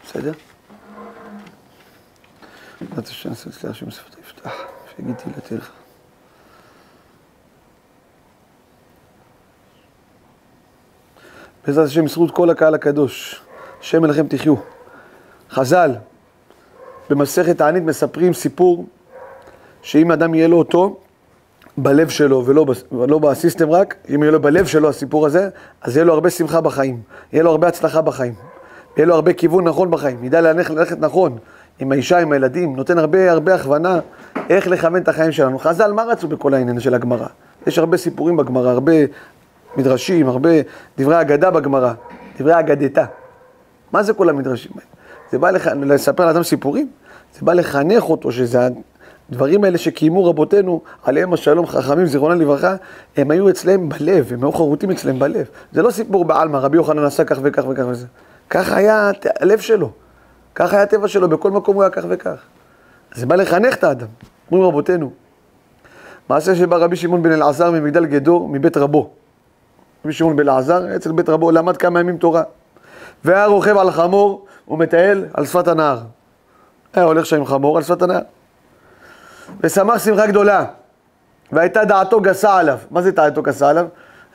בסדר? בעזרת השם, סליחה שמספר יפתח, שיגיד תהילתי לך. בעזרת השם, בזכות כל הקהל הקדוש, השם אליכם תחיו. חז"ל, במסכת תענית מספרים סיפור, שאם אדם יהיה לו אותו בלב שלו, ולא בסיסטם רק, אם יהיה לו בלב שלו הסיפור הזה, אז יהיה לו הרבה שמחה בחיים, יהיה לו הרבה הצלחה בחיים, יהיה לו הרבה כיוון נכון בחיים, ידע ללכת נכון, עם האישה, עם הילדים, נותן הרבה הכוונה, איך לכוון את החיים שלנו. חז"ל, מה רצו בכל העניין של הגמרא? יש הרבה סיפורים בגמרא, הרבה מדרשים, הרבה דברי אגדה בגמרא, דברי אגדתה. מה זה כל המדרשים האלה? זה בא לספר לאדם סיפורים, זה בא לחנך אותו, שזה הדברים האלה שקיימו רבותינו, עליהם השלום, חכמים, זיכרונם לברכה, הם היו אצלם בלב, הם היו חרוטים אצלם בלב. זה לא סיפור בעלמא, רבי יוחנן עשה כך וכך וכך וזה. כך היה הלב שלו, כך היה הטבע שלו, בכל מקום הוא היה כך וכך. זה בא לחנך את האדם, אומרים רבותינו. מעשה שבא רבי שמעון בן אלעזר ממגדל גדור, מבית רבו. רבי שמעון בן אלעזר, אצל בית רבו, למד כמה ימים תורה. והיה רוכב על חמור ומטייל על שפת הנהר. היה הולך שם עם חמור על שפת הנהר. ושמח שמחה גדולה. והייתה דעתו גסה עליו. מה זה דעתו גסה עליו?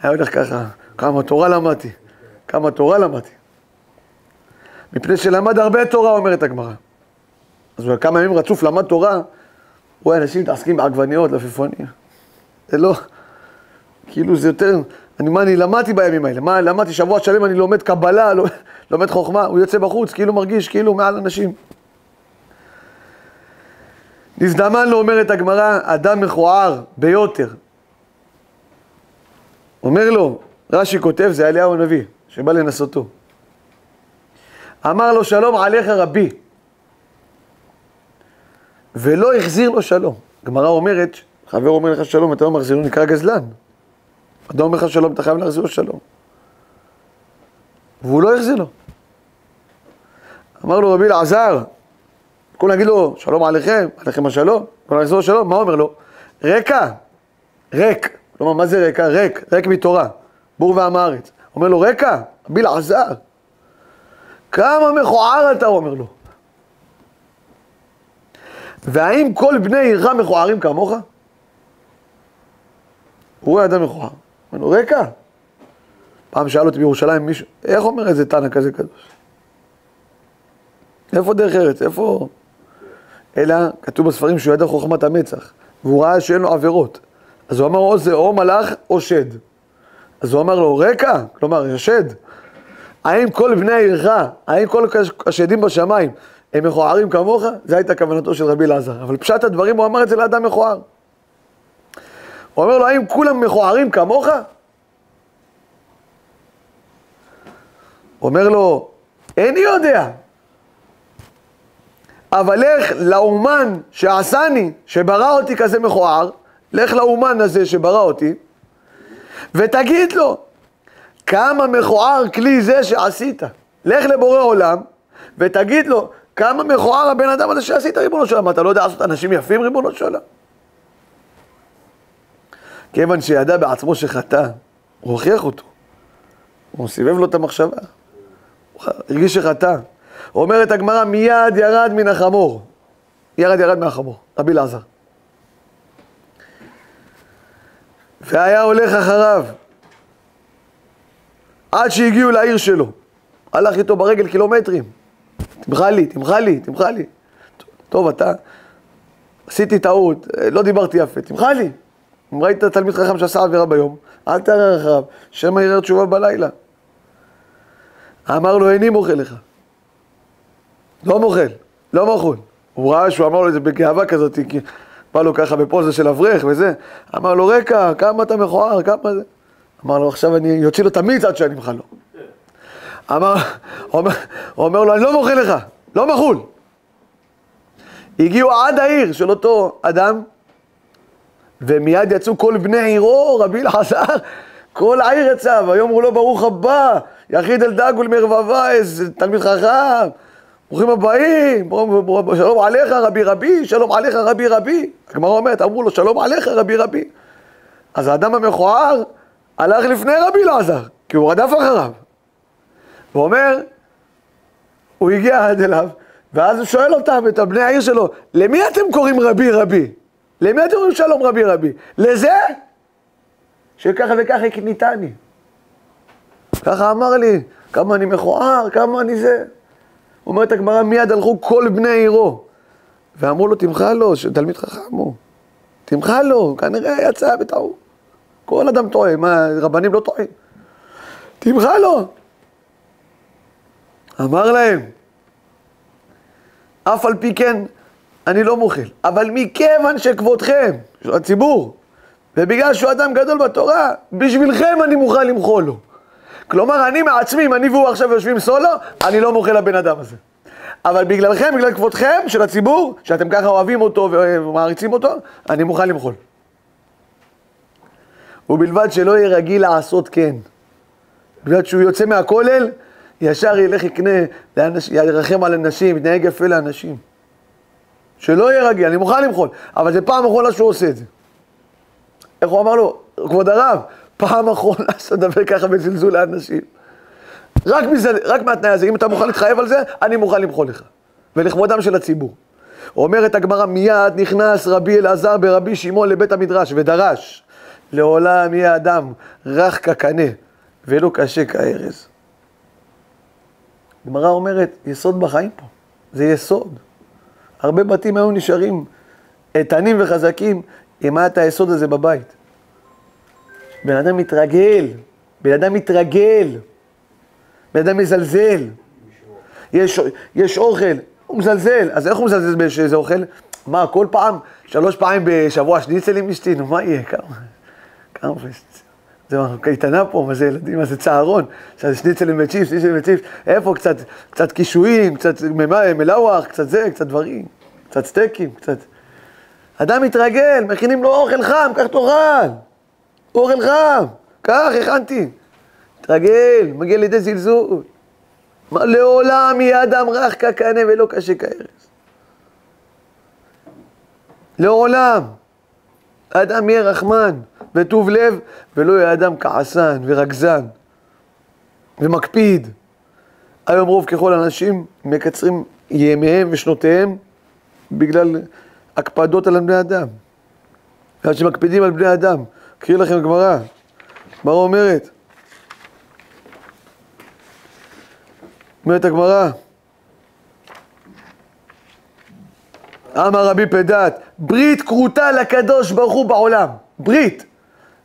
היה הולך ככה, כמה תורה למדתי. כמה תורה למדתי. מפני שלמד הרבה תורה, אומרת הגמרא. אז כמה ימים רצוף למד תורה, רואה אנשים מתעסקים בעגבניות, לפפונים. זה לא, כאילו זה יותר, אני למדתי בימים האלה, מה למדתי שבוע שלם, אני לומד קבלה, לומד חוכמה, הוא יוצא בחוץ, כאילו מרגיש, כאילו מעל אנשים. נזדמן לו, אומרת הגמרא, אדם מכוער ביותר. אומר לו, רש"י כותב, זה אליהו הנביא, שבא לנסותו. אמר לו, שלום עליך רבי. ולא החזיר לו שלום. גמרא אומרת, חבר אומר לך שלום, אתה לא מחזיר לו, נקרא גזלן. אדם אומר לך שלום, אתה חייב להחזיר לו שלום. והוא לא החזיר לו. אמר לו רבי אלעזר, כל נגיד לו, שלום עליכם, עליכם השלום, כל נחזור שלום, מה אומר לו? רקע, ריק. כלומר, מה זה רקע? ריק מתורה, בור ועם הארץ. אומר לו, רקע, רבי אלעזר, כמה מכוער אתה, אומר לו. והאם כל בני עירך מכוערים כמוך? הוא רואה אדם מכוער. אומר לו, רקע. פעם שאל אותי בירושלים מישהו, איך אומר איזה תנא כזה קדוש? איפה דרך ארץ? איפה? אלא כתוב בספרים שהוא ידע חוכמת המצח, והוא ראה שאין לו עבירות. אז הוא אמר, או זה או מלאך או שד. אז הוא אמר לו, רקע, כלומר, השד. האם כל בני עירך, האם כל השדים בשמיים, הם מכוערים כמוך? זו הייתה כוונתו של רבי אלעזר. אבל פשט הדברים, הוא אמר את זה לאדם מכוער. הוא אומר לו, האם כולם מכוערים כמוך? הוא אומר לו, איני יודע. אבל לך לאומן שעשני, שברא אותי כזה מכוער, לך לאומן הזה שברא אותי, ותגיד לו, כמה מכוער כלי זה שעשית. לך לבורא עולם, ותגיד לו, כמה מכוער הבן אדם הזה שעשית, ריבונו של עולם. אתה לא יודע לעשות אנשים יפים, ריבונו של עולם? כיוון שידע בעצמו שחטא, הוא הוכיח אותו. הוא סיבב לו את המחשבה. הוא הרגיש שחטא. אומרת הגמרא, מיד ירד מן החמור. ירד מהחמור, רבי אלעזר. והיה הולך אחריו, עד שהגיעו לעיר שלו. הלך איתו ברגל קילומטרים. תמחה לי. טוב, אתה, עשיתי טעות, לא דיברתי יפה, תמחה לי. אם ראית תלמיד חכם שעשה עבירה ביום, אל תערער אחריו, שמא יראה תשובה בלילה. אמר לו, איני מוכל לך. לא מוכל. הוא ראה שהוא אמר לו את זה בגאווה כזאת, כי בא לו ככה בפוזה של אברך וזה. אמר לו, רקע, כמה אתה מכוער, כמה זה? אמר לו, עכשיו אני יוציא לו תמיד עד שאני אמחה לו. אומר לו, אני לא מוכל לך, לא מחול. הגיעו עד העיר של אותו אדם, ומיד יצאו כל בני עירו, רבי אלעזר, כל העיר יצא, והיום הוא לא ברוך הבא, יחיד אל דג ולמרבבה, איזה תלמיד חכם, ברוכים הבאים, שלום עליך רבי, שלום עליך רבי. הגמרא אומרת, אמרו לו, שלום עליך רבי. אז האדם המכוער הלך לפני רבי אלעזר, כי הוא רדף אחריו. הוא אומר, הוא הגיע עד אליו, ואז הוא שואל אותם, את בני העיר שלו, למי אתם קוראים רבי רבי? למי אתם קוראים שלום רבי רבי? לזה? שככה וככה הקניתני. ככה אמר לי, כמה אני מכוער, כמה אני זה. אומרת הגמרא, מיד הלכו כל בני עירו. ואמרו לו, תמחה לו, שתלמיד חכם הוא. תמחה לו, כנראה יצא בטעות. כל אדם טועה, מה, רבנים לא טועים. תמחה לו. אמר להם, אף על פי כן, אני לא מוכל. אבל מכיוון שכבודכם, של הציבור, ובגלל שהוא אדם גדול בתורה, בשבילכם אני מוכן למחול לו. כלומר, אני מעצמי, אם אני והוא עכשיו יושבים סולו, אני לא מוכל לבן אדם הזה. אבל בגללכם, בגלל כבודכם, של הציבור, שאתם ככה אוהבים אותו ומעריצים אותו, אני מוכן למחול. ובלבד שלא יהיה רגיל לעשות כן. בלבד שהוא יוצא מהכולל, ישר ילך יקנה, ירחם על אנשים, יתנהג יפה לאנשים. שלא יהיה רגיל, אני מוכן למחול, אבל זה פעם אחרונה שהוא עושה את זה. איך הוא אמר לו? כבוד הרב, פעם אחרונה שאתה מדבר ככה בזלזול לאנשים. רק מהתנאי הזה, אם אתה מוכן להתחייב על זה, אני מוכן למחול לך. ולכבודם של הציבור. אומרת הגמרא, מיד נכנס רבי אלעזר ברבי שמעון לבית המדרש ודרש, לעולם יהיה אדם רך כקנה ולא קשה כארז. הגמרא אומרת, יסוד בחיים פה, זה יסוד. הרבה בתים היו נשארים איתנים וחזקים, אם היה את היסוד הזה בבית. בן אדם מתרגל, בן אדם מתרגל, בן אדם מזלזל. יש אוכל, הוא מזלזל, אז איך הוא מזלזל באיזה אוכל? מה, כל פעם, 3 פעמים בשבוע שניצלים אשתינו, מה יהיה? כמה זה קייטנה פה, מה זה ילדים, מה זה צהרון, שניצלים וצ'יפס, איפה קצת קישואים, קצת מלאוח, קצת זה, קצת דברים, קצת סטייקים, קצת... אדם מתרגל, מכינים לו אוכל חם, כך תאכל, אוכל חם, כך הכנתי, מתרגל, מגיע לידי זלזול. לעולם יהיה אדם רך כקנה ולא קשה כארז. לעולם. האדם יהיה רחמן וטוב לב, ולא יהיה אדם כעסן ורגזן ומקפיד. היום רוב ככל אנשים מקצרים ימיהם ושנותיהם בגלל הקפדות על בני אדם. ועד שמקפידים על בני אדם. קריא לכם גמרא. גמרא אומרת הגמרא, אמר רבי פדת, ברית כרותה לקדוש ברוך הוא בעולם. ברית.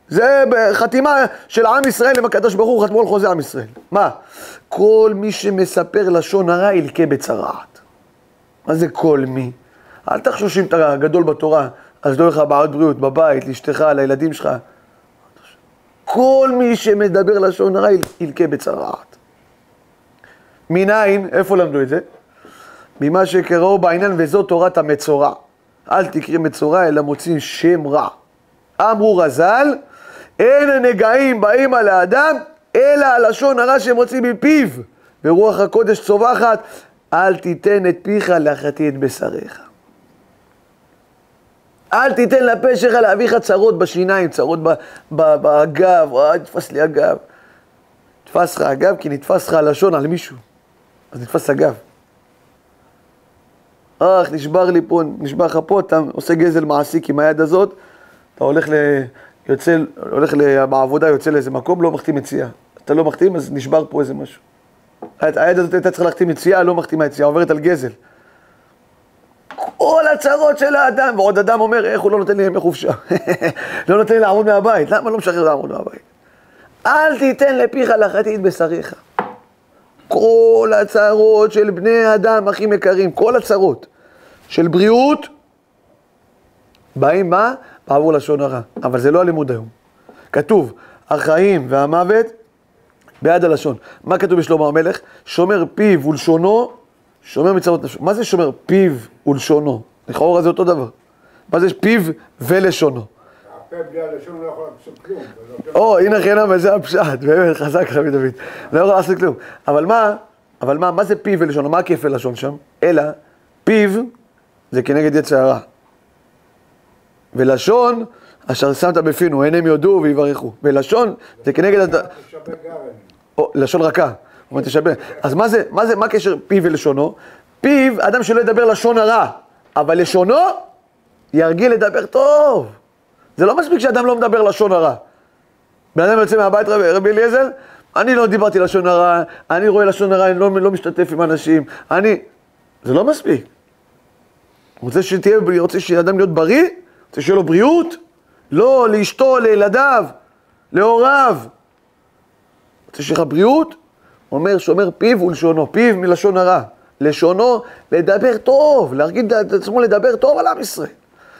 זה חתימה של עם ישראל עם הקדוש ברוך הוא, חתמו על חוזה עם ישראל. מה? כל מי שמספר לשון הרע ילקה בצרעת. מה זה כל מי? אל תחשוב שאם אתה גדול בתורה, אז לא לך בעיות בריאות בבית, לאשתך, לילדים שלך. כל מי שמדבר לשון הרע ילקה בצרעת. מניין, איפה למדו את זה? ממה שקראו בעניין, וזו תורת המצורע. אל תקרא מצורע, אלא מוצאים שם רע. אמרו רז"ל, אין הנגעים באים על האדם, אלא הלשון הרע שמוציא מפיו. ורוח הקודש צווחת, אל תיתן את פיך להחטיא את בשריך. אל תיתן לפה שלך להביא לך צרות בשיניים, צרות בגב, תפס לי הגב. תפס לך הגב, כי נתפס לך הלשון על מישהו. אז נתפס הגב. נשבר לי פה, נשבר לך פה, אתה עושה גזל מעסיק עם היד הזאת, אתה הולך בעבודה, יוצא לאיזה מקום, לא מחתים יציאה. אתה לא מחתים, אז נשבר פה איזה משהו. היד הזאת הייתה צריכה להחתים יציאה, לא מחתימה יציאה, עוברת על גזל. כל הצרות של האדם, ועוד אדם אומר, איך הוא לא נותן לי ימי חופשה? לא נותן לי לעמוד מהבית, למה לא משחרר לעמוד מהבית? אל תיתן לפיך להחטיא את בשריך. כל הצרות של בני אדם הכי יקרים, כל הצרות של בריאות, באים מה? בעבור לשון הרע. אבל זה לא הלימוד היום. כתוב, החיים והמוות ביד הלשון. מה כתוב בשלמה המלך? שומר פיו ולשונו, שומר מצוות נפשו. מה זה שומר פיו ולשונו? לכאורה זה אותו דבר. מה זה פיו ולשונו? הפה בלי הלשון לא יכול לעשות כלום. הנה חינם, וזה הפשט, באמת חזק רבי דוד. לא יכול לעשות כלום. אבל מה זה פיו ולשונו? מה הכיף ללשון שם? אלא, פיו זה כנגד יצר הרע. ולשון, אשר שמת בפינו, הן הם יודו ויברכו. ולשון זה כנגד... לשון רכה. אז מה קשר פיו ולשונו? פיו, אדם שלא ידבר לשון הרע, אבל לשונו ירגיל לדבר טוב. זה לא מספיק שאדם לא מדבר לשון הרע. בן אדם יוצא מהבית, רבי אליעזר, אני לא דיברתי לשון הרע, אני רואה לשון הרע, אני לא משתתף עם אנשים, זה לא מספיק. רוצה שאדם להיות בריא, רוצה שיהיה לו בריאות, לא לאשתו, לילדיו, להוריו. רוצה שיהיה לך בריאות, שומר פיו ולשונו, פיו מלשון הרע. לשונו לדבר טוב, להרגיל את עצמו לדבר טוב על עם ישראל.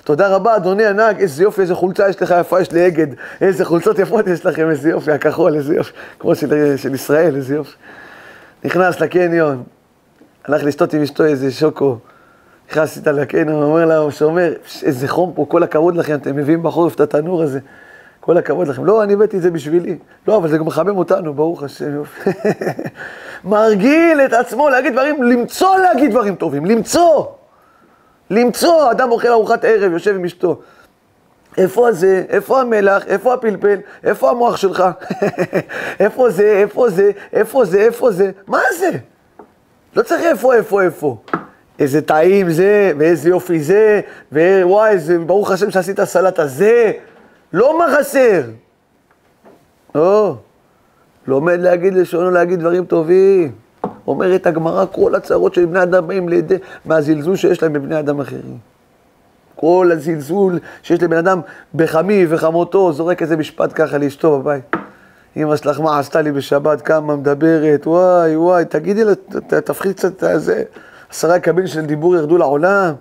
תודה רבה, אדוני הנהג, איזה יופי, איזה חולצה יש לך יפה, יש לי אגד, איזה חולצות יפות יש לכם, איזה יופי, הכחול, איזה יופי, כמו של ישראל, איזה יופי. נכנס לקניון, הלך לשתות עם אשתו איזה שוקו, נכנס איתה לקניון, אומר לה, שאומר, איזה חום פה, כל הכבוד לכם, אתם מביאים בחורף את התנור הזה, כל הכבוד לכם. לא, אני הבאתי את זה בשבילי. לא, אבל זה גם מחמם אותנו, ברוך השם, יופי. מרגיל את עצמו להגיד דברים, למצוא להגיד דברים טובים, למצוא, אדם אוכל ארוחת ערב, יושב עם אשתו. איפה זה? איפה המלח? איפה הפלפל? איפה המוח שלך? איפה זה? איפה זה? איפה זה? איפה זה? מה זה? לא צריך איפה. איזה טעים זה, ואיזה יופי זה, ווואי, איזה ברוך השם שעשית סלט הזה. לא מה חסר. לא. לומד להגיד לשונו, להגיד דברים טובים. אומרת הגמרא, כל הצרות של בני אדם באים לידי מהזלזול שיש להם בבני אדם אחרים. כל הזלזול שיש לבן אדם בחמי וחמותו, זורק איזה משפט ככה לאשתו בבית. אמא שלך מה עשתה לי בשבת, כמה מדברת, וואי, תגידי לה, תפחית קצת זה. 10 קבין של דיבור ירדו לעולם,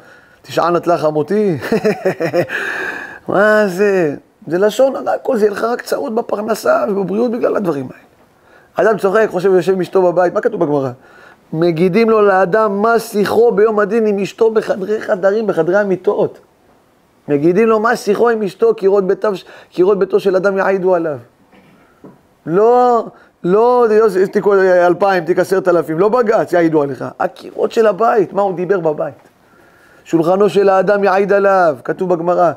9 נטלה חמותי. מה זה? זה לשון הרע, כל זה ילך רק צרות בפרנסה ובבריאות בגלל הדברים האלה. אדם צוחק, חושב ויושב עם אשתו בבית, מה כתוב בגמרא? מגידים לו לאדם מה שיחו ביום הדין עם אשתו בחדרי המיטות. מגידים לו מה שיחו עם אשתו, קירות ביתו של אדם יעידו עליו. לא, תיק 2,000, תיק 10,000, לא בגץ, יעידו עליך. הקירות של הבית, מה הוא דיבר בבית? שולחנו של האדם יעיד עליו, כתוב בגמרא.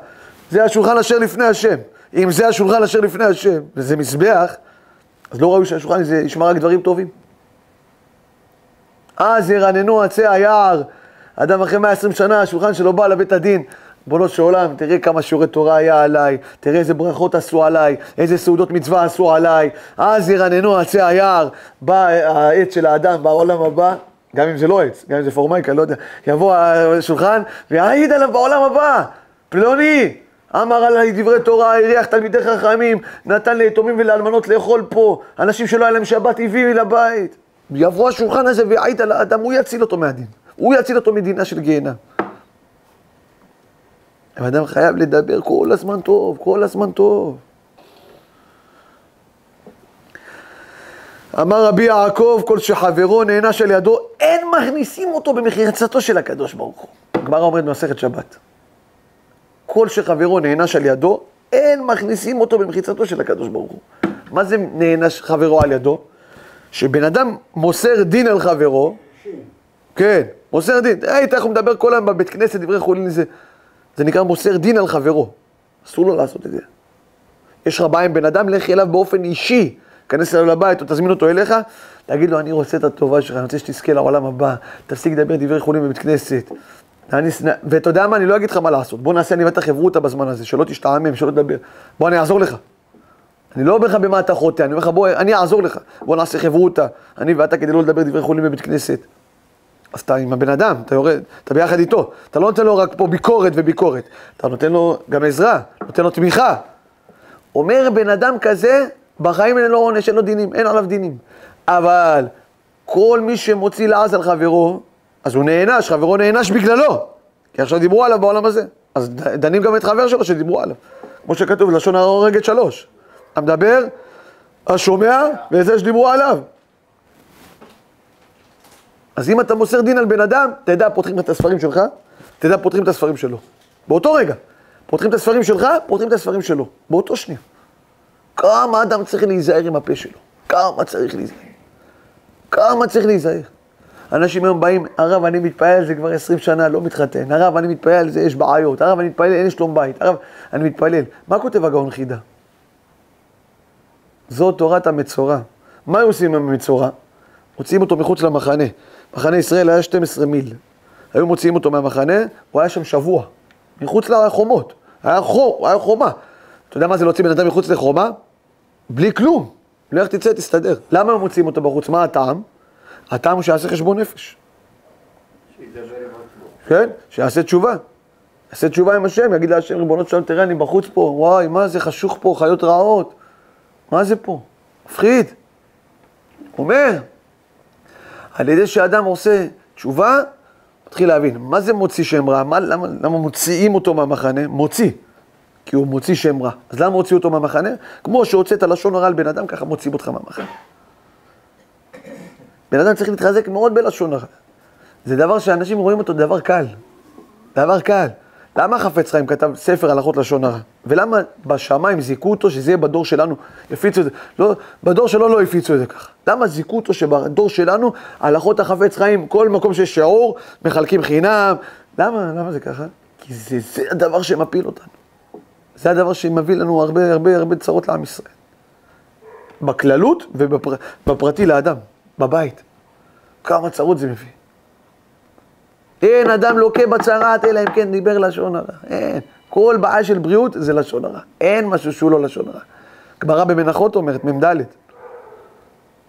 זה השולחן אשר לפני השם. אם זה השולחן אשר לפני השם, וזה מזבח, אז לא ראוי שהשולחן הזה ישמע רק דברים טובים. אז ירננו עצי היער, אדם אחרי 120 שנה, השולחן שלו בא לבית הדין, בונות של עולם, תראה כמה שיעורי תורה היה עליי, תראה איזה ברכות עשו עליי, איזה סעודות מצווה עשו עליי, אז ירננו עצי היער, בא העץ של האדם בעולם הבא, גם אם זה לא עץ, גם אם זה פורמייקה, לא יודע, יבוא השולחן ויעיד עליו בעולם הבא, פלוני, אמר עליי דברי תורה, הריח תלמידי חכמים, נתן ליתומים ולאלמנות לאכול פה, אנשים שלא היה להם שבת הביאו לבית. יבוא השולחן הזה ויעיד על האדם, הוא יציל אותו מהדין. הוא יציל אותו מדינה של גיהנם. האדם חייב לדבר כל הזמן טוב, כל הזמן טוב. אמר רבי יעקב, כל שחברו נענש על ידו, אין מכניסים אותו במחיצתו של הקדוש ברוך הוא. הגמרא אומרת במסכת שבת. כל שחברו נענש על ידו, אין מכניסים אותו במחיצתו של הקדוש ברוך הוא. מה זה נענש חברו על ידו? שבן אדם מוסר דין על חברו, כן, מוסר דין. אנחנו מדבר כל היום בבית כנסת, דברי חולין, זה נקרא מוסר דין על חברו. אסור לו לעשות את זה. יש לך בעיה עם בן אדם, לך אליו באופן אישי, כנס אליו לבית או תזמין אותו אליך, תגיד לו, אני רוצה את הטובה שלך, אני רוצה שתזכה לעולם הבא, תפסיק לדבר דברי חולין בבית כנסת. ואתה יודע מה, אני לא אגיד לך מה לעשות. בוא נעשה אני ואתה חברותה בזמן הזה, שלא תשתעמם, שלא תדבר. בוא אני אעזור לך. אני לא אומר לך במה אתה חוטא, אני אומר לך בוא, אני אעזור לך. בוא נעשה חברותה, אני ואתה כדי לא לדבר דברי חולין בבית כנסת. אז אתה עם הבן אדם, אתה יורד, אתה ביחד איתו. אתה לא נותן לו רק פה ביקורת וביקורת. אתה נותן לו גם עזרה, נותן לו תמיכה. אומר בן אדם כזה, בחיים אין לו עונש, אין לו דינים, אין עליו דינים. אבל כל מי שמוציא לעז על חברו, אז הוא נענש, חברו נענש בגללו. כי עכשיו דיברו עליו בעולם הזה. אז דנים גם את חבר שלו שדיברו עליו. כמו שכתוב, לשון הרע הורגת 3. המדבר, השומע, וזה שדיברו עליו. אז אם אתה מוסר דין על בן אדם, תדע, פותחים את הספרים שלך, תדע, פותחים את הספרים שלו. באותו רגע. פותחים את הספרים שלך, פותחים את הספרים שלו. באותו שנייה. כמה אדם צריך להיזהר עם הפה שלו. כמה צריך להיזהר. כמה צריך להיזהר. אנשים היום באים, הרב אני מתפעל, זה כבר 20 שנה, לא מתחתן. הרב אני מתפעל, זה יש בעיות. הרב אני מתפעל, אין שלום בית. הרב אני מתפלל. מה כותב הגאון חידה? זו תורת המצורע. מה עושים עם המצורע? מוציאים אותו מחוץ למחנה. מחנה ישראל היה 12 מיל. היו מוציאים אותו מהמחנה, הוא היה שם שבוע. מחוץ לחומות. היה חומה. אתה יודע מה זה להוציא בן אדם מחוץ לחומה? בלי כלום. לא איך תצא, תסתדר. למה הם מוציאים אותו בחוץ? מה הטעם? הטעם הוא שיעשה חשבון נפש. שידבר עם עצמו. כן? שיעשה תשובה. יעשה תשובה עם השם, יגיד להשם, ריבונות שלום, תראה, אני בחוץ פה, וואי, מה זה חשוך פה, חיות רעות. מה זה פה? מפחיד. אומר, על ידי שאדם עושה תשובה, מתחיל להבין, מה זה מוציא שם רע? למה מוציאים אותו מהמחנה? מוציא. כי הוא מוציא שם רע. אז למה מוציא אותו מהמחנה? כמו שהוצאת לשון הרע על בן אדם, ככה מוציאים אותך מהמחנה. בן אדם צריך להתחזק מאוד בלשון הרע. זה דבר שאנשים רואים אותו דבר קל. דבר קל. למה חפץ חיים כתב ספר הלכות לשון הרע? ולמה בשמיים זיקו אותו שזה יהיה בדור שלנו, יפיצו את זה? לא, בדור שלו לא יפיצו את זה ככה. למה זיקו אותו שבדור שלנו הלכות החפץ חיים, כל מקום שיש שיעור, מחלקים חינם? למה זה ככה? כי זה הדבר שמפיל אותנו. זה הדבר שמביא לנו הרבה צרות לעם ישראל. בכללות ובפרטי לאדם, בבית. כמה צרות זה מביא. אין אדם לוקה בצרת, אלא אם כן דיבר לשון הרע. אין. כל בעיה של בריאות זה לשון הרע. אין משהו שהוא לא לשון הרע. גמרא במנחות אומרת, מ"ד.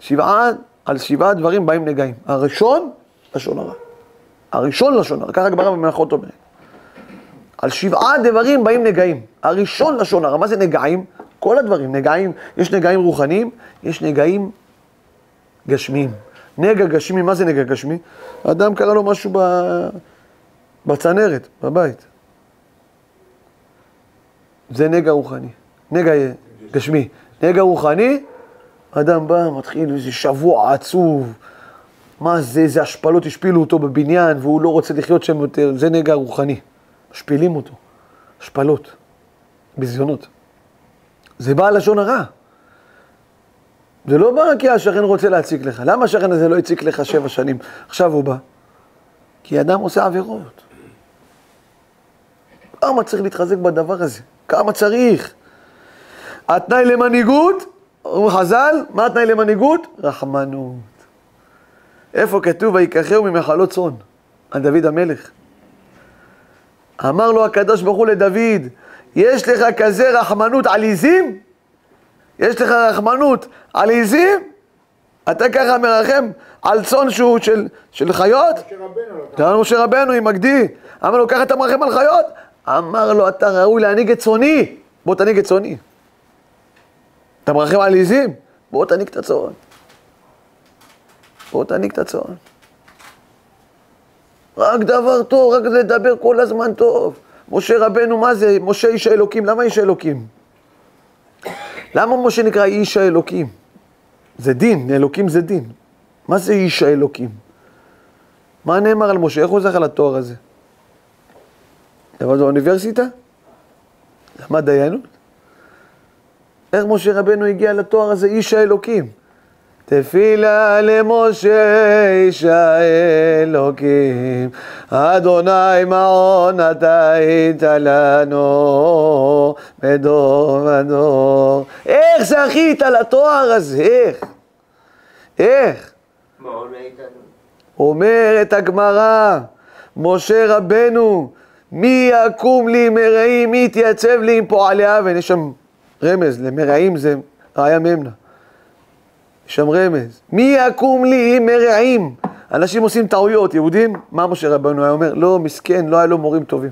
7 דברים באים נגעים. הראשון, לשון הרע. הראשון לשון הרע. ככה גמרא במנחות אומרת. על 7 דברים באים נגעים. הראשון לשון הרע. מה זה נגעים? כל הדברים. נגעים, יש נגעים רוחניים, יש נגעים גשמיים. נגע גשמי, מה זה נגע גשמי? האדם קרא לו משהו בצנרת, בבית. זה נגע רוחני, נגע גשמי. נגע רוחני, האדם בא, מתחיל איזה שבוע עצוב. מה זה, איזה השפלות השפילו אותו בבניין, והוא לא רוצה לחיות שם יותר. זה נגע רוחני. משפילים אותו. השפלות, בזיונות. זה בא לשון הרע. זה לא בא כי השכן רוצה להציק לך. למה השכן הזה לא הציק לך 7 שנים? עכשיו הוא בא. כי אדם עושה עבירות. כמה צריך להתחזק בדבר הזה? כמה צריך? התנאי למנהיגות, הוא חז"ל, מה התנאי למנהיגות? רחמנות. איפה כתוב, ויקחהו ממחלות צאן? על דוד המלך. אמר לו הקדוש ברוך הוא לדוד, יש לך כזה רחמנות על עיזים? יש לך רחמנות על עיזים? אתה ככה מרחם על צאן שהוא של חיות? אמר לו משה רבנו עם מגדי. אמר לו, ככה אתה מרחם על חיות? אמר לו, אתה ראוי להנהיג את צאני. בוא תנהיג את צאני. אתה מרחם על עיזים? בוא תנהיג את הצאן. בוא תנהיג את הצאן. רק דבר טוב, רק לדבר כל הזמן טוב. משה רבנו, מה זה? משה איש האלוקים. למה איש האלוקים? למה משה נקרא איש האלוקים? זה דין, אלוקים זה דין. מה זה איש האלוקים? מה נאמר על משה? איך הוא זכה לתואר הזה? למד באוניברסיטה? למד דיינות? איך משה רבנו הגיע לתואר הזה, איש האלוקים? תפילה למשה איש האלוקים, אדוני מעון אתה היית לנו בדור ודור. איך זכית לתואר הזה? איך? מעון היית לנו. אומרת הגמרא, משה רבנו, מי יקום לי מרעים, מי יתייצב לי עם פועלי אבן? יש שם רמז, למרעים זה ראיה ממנה. יש שם רמז. מי יקום לי עם מרעים? אנשים עושים טעויות, יהודים. מה משה רבנו היה אומר? לא, מסכן, לא היה לו מורים טובים.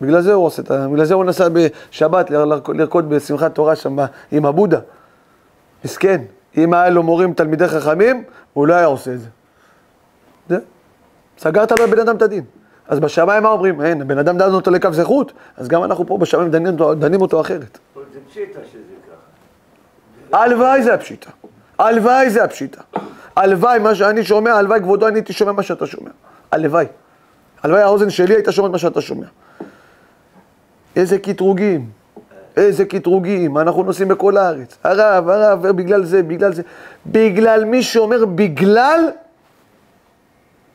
בגלל זה הוא עושה את זה. בגלל זה הוא נסע בשבת לרקוד בשמחת תורה שם עם הבודה. מסכן. אם היה לו מורים תלמידי חכמים, הוא לא היה עושה את זה. זה? סגרת לו בן אדם את הדין. אז בשמיים מה אומרים? אין, בן אדם דנו אותו לקו זכות, אז גם אנחנו פה בשמיים דנים אותו אחרת. זה פשיטה שזה ככה. הלוואי זה הפשיטה. הלוואי זה הפשיטה. הלוואי, מה שאני שומע, הלוואי כבודו, אני הייתי שומע מה שאתה שומע. הלוואי. הלוואי האוזן שלי הייתה שומעת מה שאתה שומע. איזה קטרוגים. איזה קטרוגים. אנחנו נוסעים בכל הארץ. הרב, בגלל זה. בגלל מי שאומר בגלל,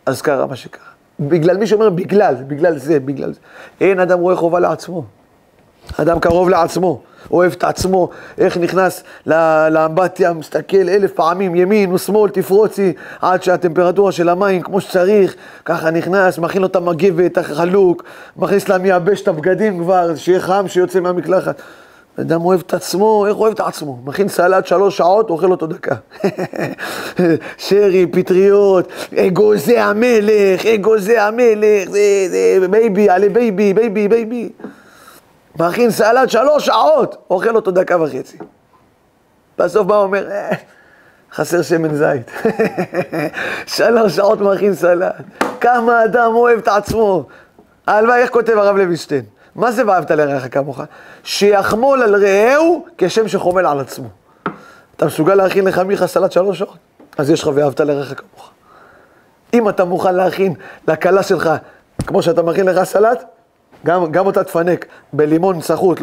אז קרה מה שקרה. בגלל מי שאומר בגלל זה. אין אדם רואה חובה לעצמו. אדם קרוב לעצמו, אוהב את עצמו, איך נכנס לאמבטיה, מסתכל 1000 פעמים, ימין ושמאל, תפרוצי, עד שהטמפרטורה של המים כמו שצריך, ככה נכנס, מכין לו את המגבת, החלוק, מכניס לה מייבש את הבגדים כבר, שיהיה חם, שיוצא מהמקלחת. אדם אוהב את עצמו, איך אוהב את עצמו? מכין סלט 3 שעות, אוכל אותו דקה. שרי, פטריות, אגוזי המלך, אגוזי המלך, זה בייבי, עלי בייבי, בייבי, בייבי. מכין סלט 3 שעות, אוכל אותו דקה וחצי. בסוף בא אומר, חסר שמן זית. 3 שעות מכין סלט. כמה אדם אוהב את עצמו. הלוואי, איך כותב הרב לוינשטיין? מה זה ואהבת לרעך כמוך? שיחמול על רעהו כשם שחומל על עצמו. אתה מסוגל להכין לחמיך סלט 3 שעות? אז יש לך ואהבת לרעך כמוך. אם אתה מוכן להכין לכלה שלך, כמו שאתה מכין לך סלט, גם אותה תפנק בלימון סחוט,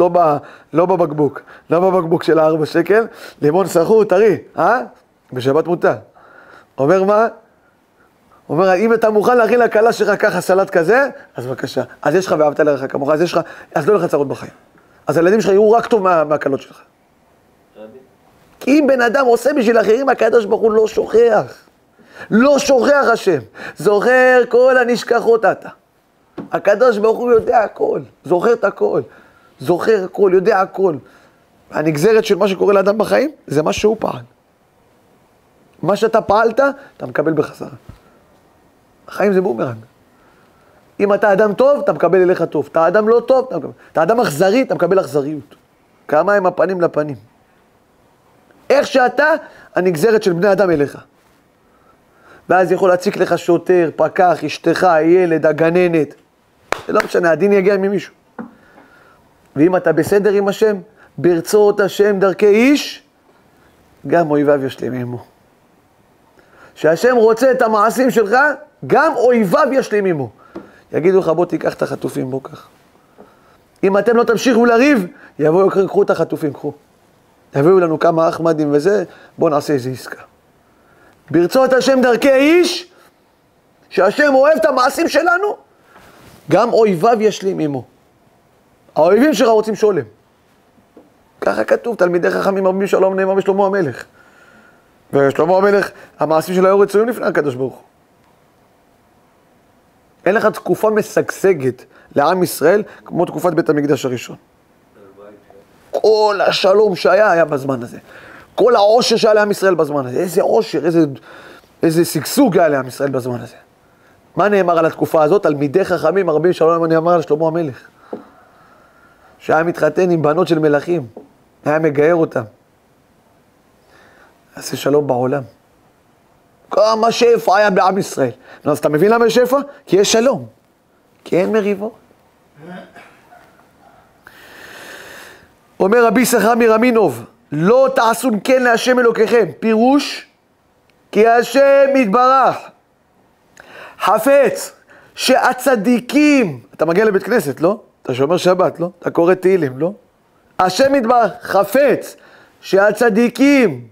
לא בבקבוק, לא בבקבוק של 4 שקל, לימון סחוט, טרי, בשבת מותר. אומר מה? אומר, אם אתה מוכן להכין לכלה שלך ככה סלט כזה, אז בבקשה. אז יש לך ואהבת לרעך כמוך, אז לא לך צרות בחיים. אז הילדים שלך יהיו רק טוב מהקלות שלך. כי אם בן אדם עושה בשביל אחרים, הקדוש ברוך הוא לא שוכח. לא שוכח השם. זוכר כל הנשכחות אתה. הקדוש ברוך הוא יודע הכל, זוכר את הכל. זוכר הכל, יודע הכל. הנגזרת של מה שקורה לאדם בחיים, זה מה שהוא פעל. מה שאתה פעלת, אתה מקבל בחזרה. החיים זה בומרנג. אם אתה אדם טוב, אתה מקבל אליך טוב. אתה אדם לא טוב, אתה אדם אכזרי, אתה מקבל אכזריות. כמה הם הפנים לפנים. איך שאתה, הנגזרת של בני אדם אליך. ואז יכול להציק לך שוטר, פקח, אשתך, ילד, הגננת. זה לא משנה, הדין יגיע ממישהו. ואם אתה בסדר עם השם, ברצות השם דרכי איש, גם אויביו ישלים עמו. שהשם רוצה את המעשים שלך, גם אויביו ישלים עמו. יגידו לך, בוא תיקח את החטופים, בוא כך. אם אתם לא תמשיכו לריב, יבואו, קחו את החטופים, קחו. יביאו לנו כמה אחמדים וזה, בוא נעשה איזה עסקה. ברצות השם דרכי איש, שהשם אוהב את המעשים שלנו, גם אויביו ישלים עמו. האויבים שלך רוצים שולם. ככה כתוב, תלמידי חכמים רבים שלום נאמר בשלמה המלך. ושלמה המלך, המעשים שלו היו רצויים לפני הקדוש ברוך הוא. אין לך תקופה משגשגת לעם ישראל, כמו תקופת בית המקדש הראשון. כל השלום היה בזמן הזה. כל העושר שהיה לעם ישראל בזמן הזה. איזה עושר, איזה שגשוג היה לעם ישראל בזמן הזה. מה נאמר על התקופה הזאת? תלמידי חכמים רבים שלום נאמר על שלמה המלך. שהיה מתחתן עם בנות של מלכים. היה מגייר אותם. עשה שלום בעולם. כמה שפע היה בעם ישראל. אז אתה מבין למה יש שפע? כי יש שלום. כי אין מריבות. אומר רבי יששכר מרמינוב, לא תעשון כן להשם אלוקיכם. פירוש, כי השם יתברך חפץ שהצדיקים, אתה מגיע לבית כנסת, לא? אתה שומר שבת, לא? אתה קורא תהילים, לא? השם יתברך חפץ שהצדיקים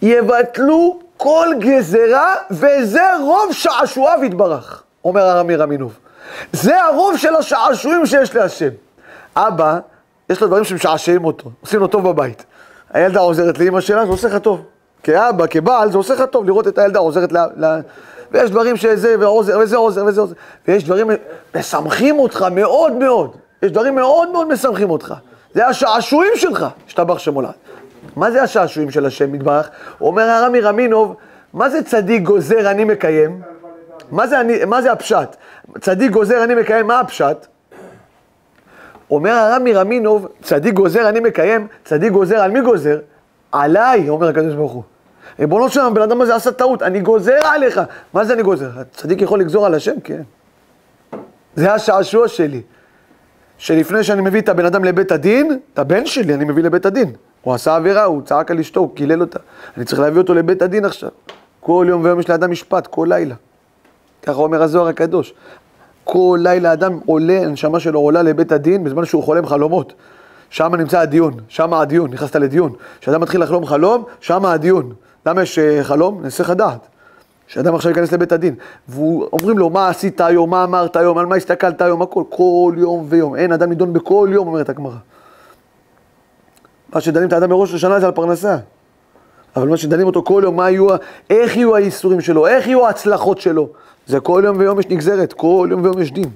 יבטלו כל גזרה, וזה רוב שעשועיו יתברך, אומר הרב מרמינוב. זה הרוב של השעשועים שיש להשם. אבא, יש לו דברים שמשעשעים אותו, עושים לו טוב בבית. הילדה עוזרת לאמא שלה, זה עושה לך טוב. כאבא, כבעל, זה עושה לך טוב לראות את הילדה עוזרת ויש דברים שזה ועוזר, וזה עוזר, וזה עוזר. ויש דברים משמחים אותך מאוד מאוד. יש דברים מאוד מאוד משמחים אותך. זה השעשועים שלך, השתבח שם עולד. מה זה השעשועים של השם יתברך? אומר הרב מרמינוב, מה זה צדיק גוזר אני מקיים? מה זה הפשט? צדיק גוזר אני מקיים, מה הפשט? אומר הרב מרמינוב, צדיק גוזר אני מקיים, צדיק גוזר על מי גוזר? עליי, אומר הקדוש ברוך הוא. ריבונו של עולם, בן אדם הזה עשה טעות, אני גוזר עליך. מה זה אני גוזר? הצדיק יכול לגזור על השם? כן. זה השעשוע שלי. שלפני שאני מביא את הבן אדם לבית הדין, את הבן שלי אני מביא לבית הדין. הוא עשה עבירה, הוא צעק על אשתו, הוא קילל אותה. אני צריך להביא אותו לבית הדין עכשיו. כל יום ויום יש לאדם משפט, כל לילה. ככה אומר הזוהר הקדוש. כל לילה אדם עולה, הנשמה שלו עולה לבית הדין, בזמן שהוא חולם חלומות. שם נמצא הדיון, שם הדיון, נכנסת לדיון. כשאדם מתחיל לחלום חלום, שם הדיון. למה יש חלום? נסח הדעת. שאדם עכשיו ייכנס לבית הדין, ואומרים לו, מה עשית היום, מה אמרת היום, על מה הסתכלת היום, הכל, כל יום ויום. אין, אדם נידון בכל יום, אומרת הגמרא. מה שדנים את האדם בראש השנה זה על פרנסה. אבל מה שדנים אותו כל יום, איך יהיו האיסורים שלו, איך יהיו ההצלחות שלו. זה כל יום ויום יש נגזרת, כל יום ויום יש דין.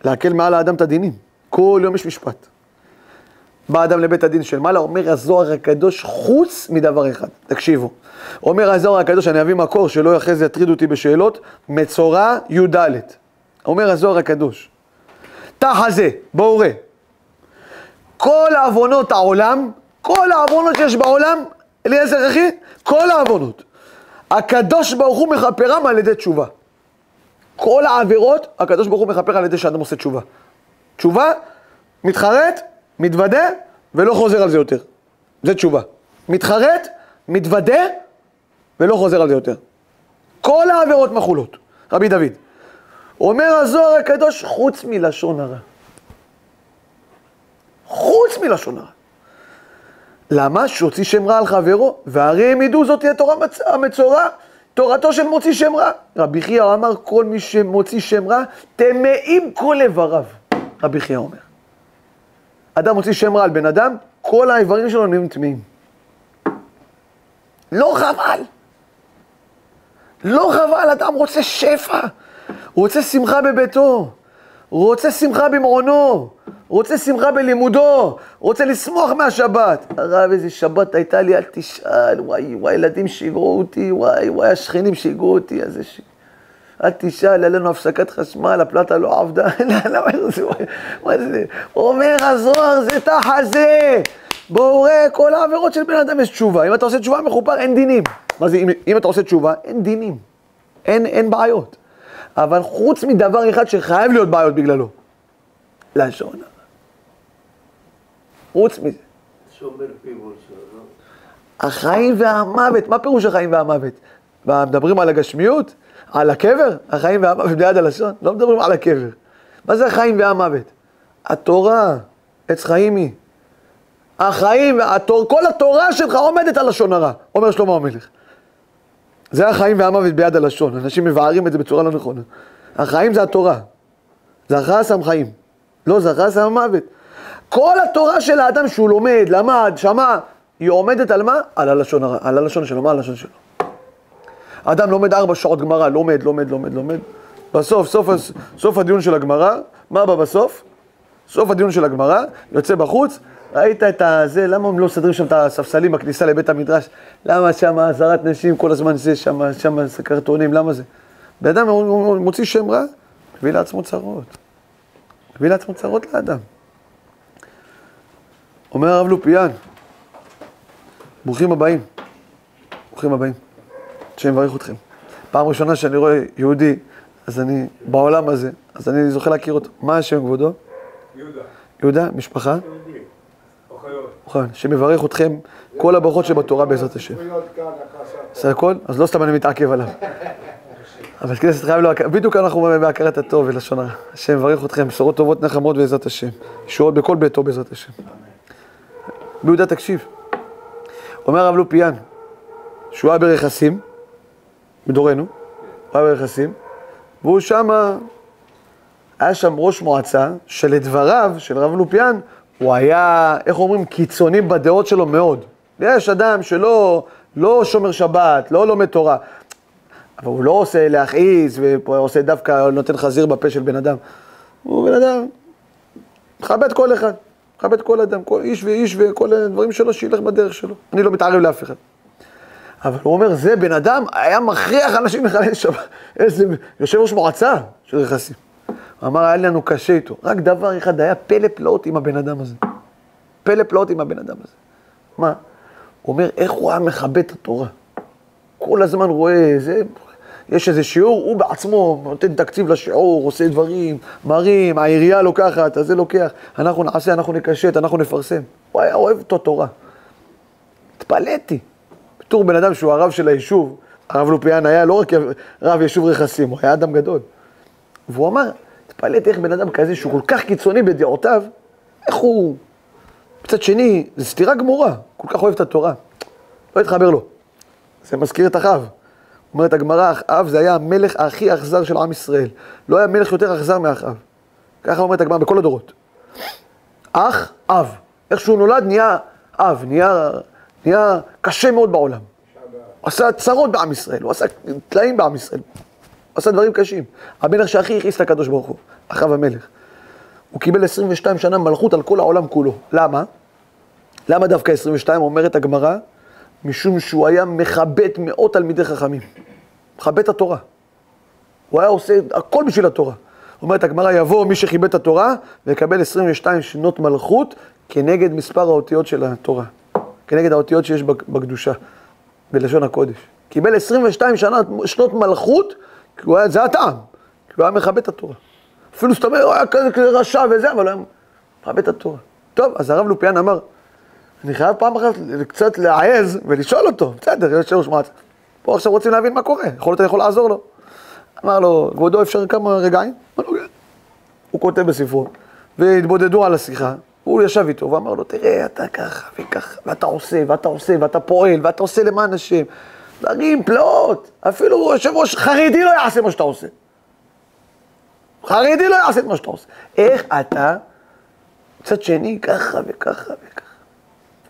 להקל מעל האדם את הדינים. כל יום יש משפט. בא אדם לבית הדין של מעלה, אומר הזוהר הקדוש חוץ מדבר אחד. תקשיבו. אומר הזוהר הקדוש, אני אביא מקור שלא אחרי זה יטריד אותי בשאלות, מצורע י"ד. אומר הזוהר הקדוש. תחזה, בואו ראה. כל העוונות העולם, כל העוונות שיש בעולם, אליעזר אחי, כל העוונות. הקדוש ברוך הוא מכפרם על ידי תשובה. כל העבירות, הקדוש ברוך הוא מכפר על ידי שאדם עושה תשובה. תשובה, מתחרט, מתוודה, ולא חוזר על זה יותר. זה תשובה. מתחרט, מתוודה, ולא חוזר על זה יותר. כל העבירות מחולות. רבי דוד. אומר הזוהר הקדוש, חוץ מלשון הרע. חוץ מלשון הרע. למה? שהוציא שם רע על חברו, והרי הם ידעו זאת תהיה תורה המצורע, תורתו של מוציא שם רע. רבי חייא אמר, כל מי שמוציא שם רע, טמאים כל איבריו. רבי חייא אומר. אדם מוציא שם רע על בן אדם, כל האיברים שלו נהיים טמאים. לא חבל. לא חבל, אדם רוצה שפע. הוא רוצה שמחה בביתו. הוא רוצה שמחה במעונו. הוא רוצה שמחה בלימודו. הוא רוצה לשמוח מהשבת. הרב, איזה שבת הייתה לי, אל תשאל. וואי, וואי, ילדים שיגרו אותי. וואי, וואי, השכנים שיגרו אותי. אל תשאל, היה לנו הפסקת חשמל, הפלטה לא עבדה. מה זה? הוא אומר, הזוהר זה תחזה. בואו ראה, כל העבירות של בן אדם יש תשובה. אם אתה עושה תשובה מחופר, אין דינים. מה זה, אם אתה עושה תשובה, אין דינים. אין בעיות. אבל חוץ מדבר אחד שחייב להיות בעיות בגללו. לשון הרע. חוץ מזה. שומר פיבול שלו. החיים והמוות, מה פירוש החיים והמוות? מדברים על הגשמיות? על הקבר? החיים והמוות ביד הלשון? לא מדברים על הקבר. מה זה החיים והמוות? התורה, עץ חיים היא. החיים, כל התורה שלך עומדת על לשון הרע, אומר שלמה המלך. זה החיים והמוות ביד הלשון, אנשים מבארים את זה בצורה לא נכונה. החיים זה התורה, זכר שם חיים, לא זכר שם מוות. כל התורה של האדם שהוא לומד, למד, שמע, היא עומדת על מה? על הלשון הרע, על הלשון שלו, מה הלשון שלו? האדם לומד 4 שעות גמרא, לומד. בסוף, סוף הדיון של הגמרא, מה בא בסוף? סוף הדיון של הגמרא, יוצא בחוץ, ראית את זה, למה הם לא סדרים שם את הספסלים בכניסה לבית המדרש? למה שם עזרת נשים כל הזמן זה, שם קרטונים, למה זה? באדם הוא מוציא שם רע, מביא לעצמו צרות. מביא לעצמו צרות לאדם. אומר הרב לופיאן, ברוכים הבאים. ברוכים הבאים. השם יברך אתכם. פעם ראשונה שאני רואה יהודי, אז אני בעולם הזה, אז אני זוכה להכיר אותו. מה השם כבודו? יהודה. יהודה, משפחה? יהודי. אוחיון. אוחיון. שמברך אתכם כל הברכות שבתורה בעזרת השם. עושה הכל? אז לא סתם אני מתעכב עליו. אבל כנסת חייב לו, בדיוק אנחנו בהכרת הטוב ולשון הרע. השם מברך אתכם, בשורות טובות נחמות בעזרת השם. ישועות בכל ביתו בעזרת השם. ביהודה תקשיב. אומר הרב לופיאן, שהוא היה ברכסים, בדורנו, הוא היה ברכסים, והוא שמה, היה שם ראש מועצה, שלדבריו, של רב לופיאן, הוא היה, איך אומרים, קיצוני בדעות שלו מאוד. יש אדם שלא שומר שבת, לא לומד תורה, אבל הוא לא עושה להכעיס, ועושה דווקא, נותן חזיר בפה של בן אדם. הוא בן אדם, מכבד כל אחד, מכבד כל אדם, כל איש ואיש וכל הדברים שלו, שילך בדרך שלו. אני לא מתערב לאף אחד. אבל הוא אומר, זה בן אדם היה מכריח אנשים לחלל שבת. איזה יושב ראש מועצה של רכסים. הוא אמר, היה לנו קשה איתו. רק דבר אחד, היה פלא פלאות עם הבן אדם הזה. פלא פלאות עם הבן אדם הזה. מה? הוא אומר, איך הוא היה מכבד את התורה? כל הזמן רואה, יש איזה שיעור, הוא בעצמו נותן תקציב לשיעור, עושה דברים, מרים, העירייה לוקחת, אז זה לוקח. אנחנו נעשה, אנחנו נקשט, אנחנו נפרסם. הוא היה אוהב את התורה. התפלאתי. בתור בן אדם שהוא הרב של היישוב, הרב לופיאן היה לא רק רב יישוב רכסים, הוא היה אדם גדול. והוא אמר, התפלאתי איך בן אדם כזה שהוא כל כך קיצוני בדעותיו, איך הוא, מצד שני, זה סתירה גמורה, כל כך אוהב את התורה. לא התחבר לו. זה מזכיר את אחאב. אומרת הגמרא, אחאב זה היה המלך הכי אכזר של עם ישראל. לא היה מלך יותר אכזר מאחאב. ככה אומרת הגמרא בכל הדורות. אחאב, איך שהוא נולד נהיה אב, נהיה קשה מאוד בעולם. הוא עשה צרות בעם ישראל, הוא עשה תלאים בעם ישראל. הוא עשה דברים קשים. המלך שהכי הכעיס לקדוש ברוך הוא, אחאב המלך. הוא קיבל 22 שנה מלכות על כל העולם כולו. למה? למה דווקא 22? אומרת הגמרא, משום שהוא היה מכבד מאות תלמידי חכמים. מכבד את התורה. הוא היה עושה הכל בשביל התורה. אומרת הגמרא, יבוא מי שכיבד את התורה, ויקבל 22 שנות מלכות, כנגד מספר האותיות של התורה. כנגד האותיות שיש בקדושה, בלשון הקודש. קיבל 22 שנות מלכות, זה הטעם. כי הוא היה מכבד את התורה. אפילו זאת אומרת, הוא היה כזה רשע וזה, אבל הוא היה מכבד את התורה. טוב, אז הרב לופיאן אמר, אני חייב פעם אחת קצת להעז ולשאול אותו, בסדר, יש ראש מועצה. פה עכשיו רוצים להבין מה קורה, יכול להיות אני יכול לעזור לו. אמר לו, כבודו אפשר כמה רגעים? הוא כותב בספרו, והתבודדו על השיחה, הוא ישב איתו ואמר לו, תראה, אתה ככה וככה, ואתה עושה, ואתה עושה, ואתה פועל, ואתה עושה למען השם. דברים, פלאות, אפילו יושב ראש חרדי לא יעשה מה שאתה עושה. חרדי לא יעשה את מה שאתה עושה. איך אתה, קצת שני, ככה וככה וככה.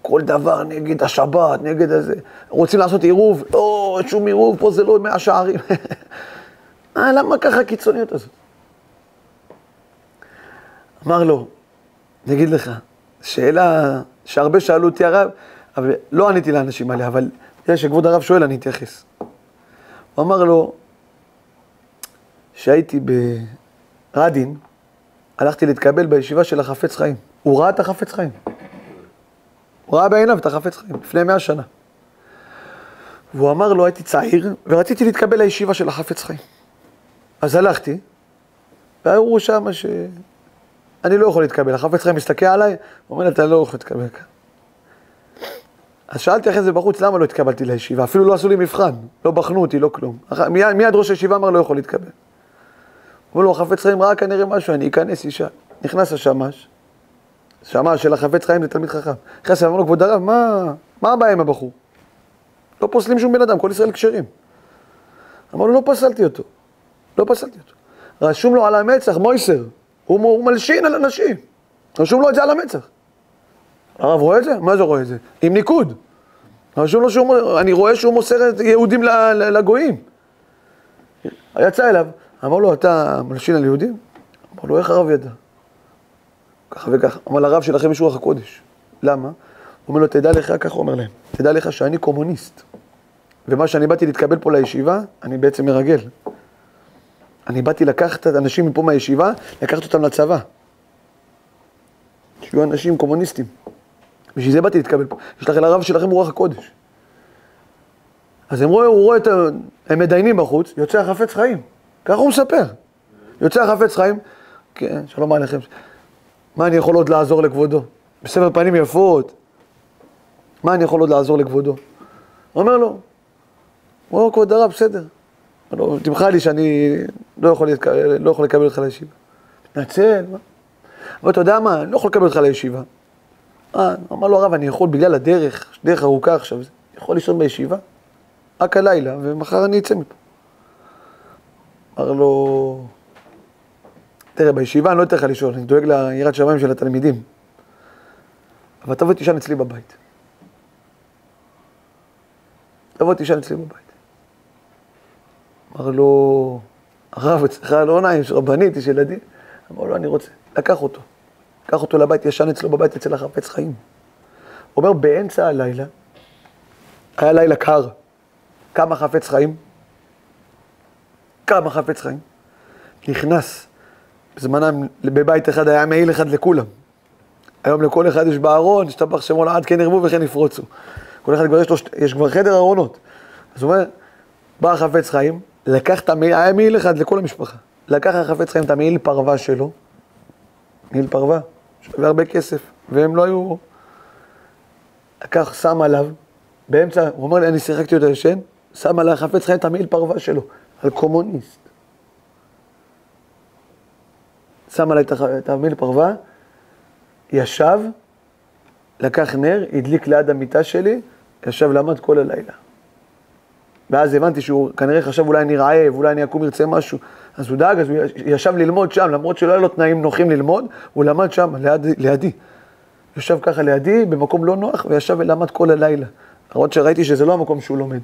כל דבר נגד השבת, נגד הזה. רוצים לעשות עירוב? לא, שום עירוב, פה זה לא 100 שערים. למה ככה הקיצוניות הזאת? אמר לו, אני אגיד לך, שאלה שהרבה שאלו אותי הרב, אבל לא עניתי לאנשים עליה, אבל יש שכבוד הרב שואל, אני אתייחס. הוא אמר לו, שהייתי ברדין, הלכתי להתקבל בישיבה של החפץ חיים. הוא ראה את החפץ חיים. הוא ראה בעיניו את החפץ חיים, לפני 100 שנה. והוא אמר לו, הייתי צעיר, ורציתי להתקבל לישיבה של החפץ חיים. אז הלכתי, והראו שם שאני לא יכול להתקבל. החפץ חיים מסתכל עליי, הוא אומר, אתה לא יכול להתקבל כאן. אז שאלתי אחרי זה בחוץ, למה לא התקבלתי לישיבה? אפילו לא עשו לי מבחן, לא בחנו אותי, לא כלום. מיד ראש הישיבה אמר, לא יכול להתקבל. אמרו לו, החפץ חיים ראה כנראה משהו, אני אכנס אישה. נכנס השמש, שמש של החפץ חיים זה תלמיד חכם. נכנס, אמר לו, כבוד הרב, מה הבעיה עם הבחור? לא פוסלים שום בן אדם, כל ישראל כשרים. אמר לו, לא פסלתי אותו. רשום לו על המצח, מויסר. הוא מלשין על אנשים. רשום לו את זה על המצח. הרב רואה את זה? מה זה רואה את זה? עם ניקוד. רשום לו אני רואה שהוא מוסר את יהודים לגויים. יצא אליו, אמר לו, אתה מלשין על יהודים? אמר לו, איך הרב ידע? ככה וככה. אמר לרב שלכם יש רוח הקודש. למה? הוא אומר לו, תדע לך, ככה הוא אומר להם, תדע לך שאני קומוניסט. ומה שאני באתי להתקבל פה לישיבה, אני בעצם מרגל. אני באתי לקחת את האנשים מפה מהישיבה, לקחת אותם לצבא. שיהיו אנשים קומוניסטים. בשביל זה באתי להתקבל פה. יש לכם לרב שלכם רוח הקודש. אז הוא רואה הם מדיינים בחוץ, יוצא החפץ חיים. ככה הוא מספר. יוצא החפץ חיים, כן, שלום עליכם. מה אני יכול עוד לעזור לכבודו? בספר פנים יפות. מה אני יכול עוד לעזור לכבודו? הוא אומר לו, כבוד הרב, בסדר. תמחה לי שאני לא יכול לקבל אותך לישיבה. תנצל, מה? אבל אתה יודע מה, אני לא יכול לקבל אותך לישיבה. אמר לו הרב, אני יכול בגלל הדרך, דרך ארוכה עכשיו, אני יכול לישון בישיבה, רק הלילה, ומחר אני אצא מפה. אמר לו, תראה, בישיבה אני לא אתן לך לישון, אני דואג ליראת שמיים של התלמידים. אבל תבוא תישן אצלי בבית. אמר לו, הרב, אצלך לא עונה, יש רבנית, יש ילדים. אמר לו, אני רוצה. לקח אותו לבית, ישן אצלו בבית אצל החפץ חיים. הוא אומר, באמצע הלילה, היה לילה קר. כמה חפץ חיים? נכנס. בזמנם, בבית אחד היה מעיל אחד לכולם. היום לכל אחד יש בארון, השתבח שמו לעד, כן ירבו וכן יפרוצו. כל אחד כבר יש כבר חדר ארונות. אז הוא אומר, בא החפץ חיים, לקח את המעיל, היה מעיל אחד לכל המשפחה. לקח החפץ חיים את המעיל פרווה שלו, מעיל פרווה, שווה הרבה כסף, והם לא היו... לקח, שם עליו, באמצע, הוא אומר לי, אני שיחקתי אותו ישן, שם עליו החפץ חיים את המעיל פרווה שלו, על קומוניסט. שם עליי את המעיל פרווה, ישב, לקח נר, הדליק ליד המיטה שלי, ישב למד כל הלילה. ואז הבנתי שהוא כנראה חשב אולי אני רעב, אולי אני אקום ירצה משהו. אז הוא דאג, אז הוא ישב ללמוד שם, למרות שלא היה לו תנאים נוחים ללמוד, הוא למד שם, לידי. יושב ככה לידי, במקום לא נוח, וישב ולמד כל הלילה. למרות שראיתי שזה לא המקום שהוא לומד.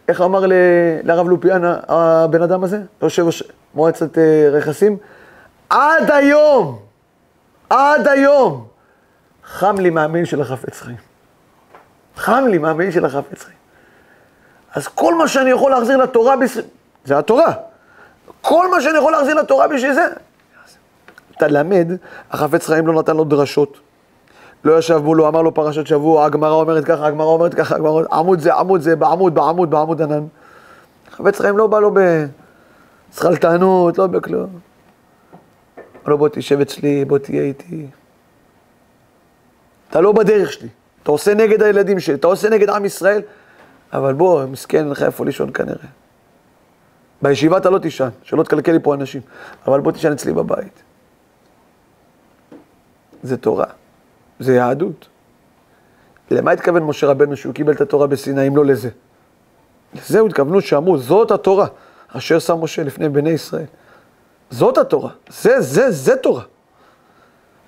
איך אמר לרב לופיאן, הבן אדם הזה? יושב מועצת רכסים? עד היום, חם לי מהמין של החפץ חיים. חם לי מהמין של החפץ חיים. אז כל מה שאני יכול להחזיר לתורה, זה התורה. כל מה שאני יכול להחזיר לתורה בשביל זה. אתה למד, החפץ חיים לא נתן לו דרשות. לא ישב מולו, אמר לו פרשת שבוע, הגמרא אומרת ככה, הגמרא אומרת ככה, עמוד זה, בעמוד ענן. החפץ חיים לא בא לו בסכלתנות, לא בכלום. לא בוא תשב אצלי, בוא תהיה איתי. אתה לא בדרך שלי, אתה עושה נגד הילדים שלי, אתה עושה נגד עם ישראל, אבל בוא, מסכן, אין לך איפה לישון כנראה. בישיבה אתה לא תישן, שלא תקלקל לי פה אנשים, אבל בוא תישן אצלי בבית. זה תורה, זה יהדות. למה התכוון משה רבנו שהוא קיבל את התורה בסיני, אם לא לזה? לזה הוא התכוונו שאמרו, זאת התורה, אשר שם משה לפני בני ישראל. זאת התורה, זה תורה.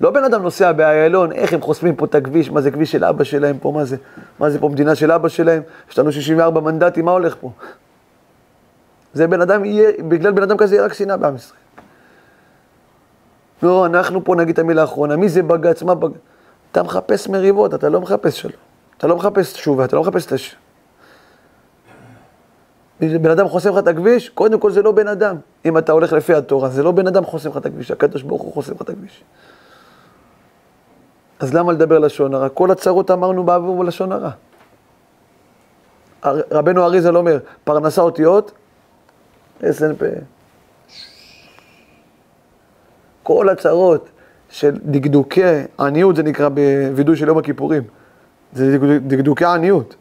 לא בן אדם נוסע באיילון, איך הם חוסמים פה את הכביש, מה זה כביש של אבא שלהם פה, מה זה פה מדינה של אבא שלהם, יש לנו 64 מנדטים, מה הולך פה? זה בן אדם יהיה, בגלל בן אדם כזה יהיה רק שנאה בעם ישראל. לא, אנחנו פה נגיד את המילה האחרונה, מי זה בגץ, מה בגץ? אתה מחפש מריבות, אתה לא מחפש שלום, אתה לא מחפש תשובה, אתה לא מחפש תשע. בן אדם חוסם לך את הכביש, קודם כל זה לא בן אדם. אם אתה הולך לפי התורה, זה לא בן אדם חוסם לך את הכביש, הקדוש ברוך הוא חוסם לך את הכביש. אז למה לדבר לשון הרע? כל הצרות אמרנו בעבור לשון הרע. רבנו אריזל אומר, פרנסה אותיות, SNP. כל הצרות של דקדוקי עניות, זה נקרא בווידוי של יום הכיפורים. זה דקדוקי עניות.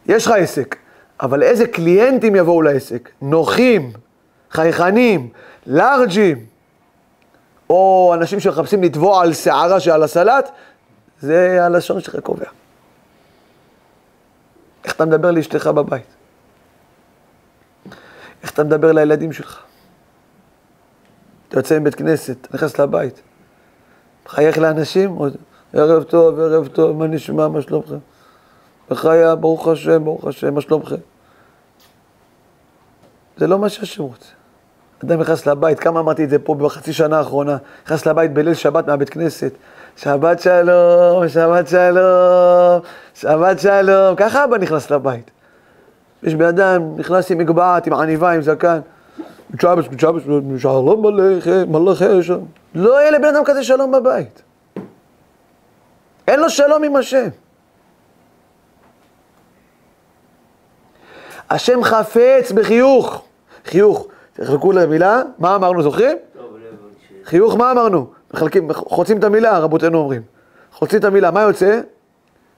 יש לך עסק, אבל איזה קליינטים יבואו לעסק? נוחים, חייכנים, לארג'ים, או אנשים שמחפשים לטבוע על שערה שעל הסלט, זה הלשון שלך קובע. איך אתה מדבר לאשתך בבית? איך אתה מדבר לילדים שלך? אתה יוצא מבית כנסת, נכנס לבית, מחייך לאנשים, ערב טוב, מה נשמע, מה שלומכם? וחיה, ברוך השם, מה שלומכם? זה לא מה שהשם רוצה. אדם נכנס לבית, כמה אמרתי את זה פה בחצי שנה האחרונה, נכנס לבית בליל שבת מהבית כנסת, שבת שלום, ככה אבא נכנס לבית. יש בן אדם, נכנס עם מגבעת, עם עניבה, עם זקן, צ'אבס, שלום מלאכי שם. לא יהיה לבן אדם כזה שלום בבית. אין לו שלום עם השם. השם חפץ בחיוך. חיוך. תחלקו למילה, מה אמרנו, זוכרים? חיוך, מה אמרנו? חוצים את המילה, רבותינו אומרים. חוצים את המילה, מה יוצא?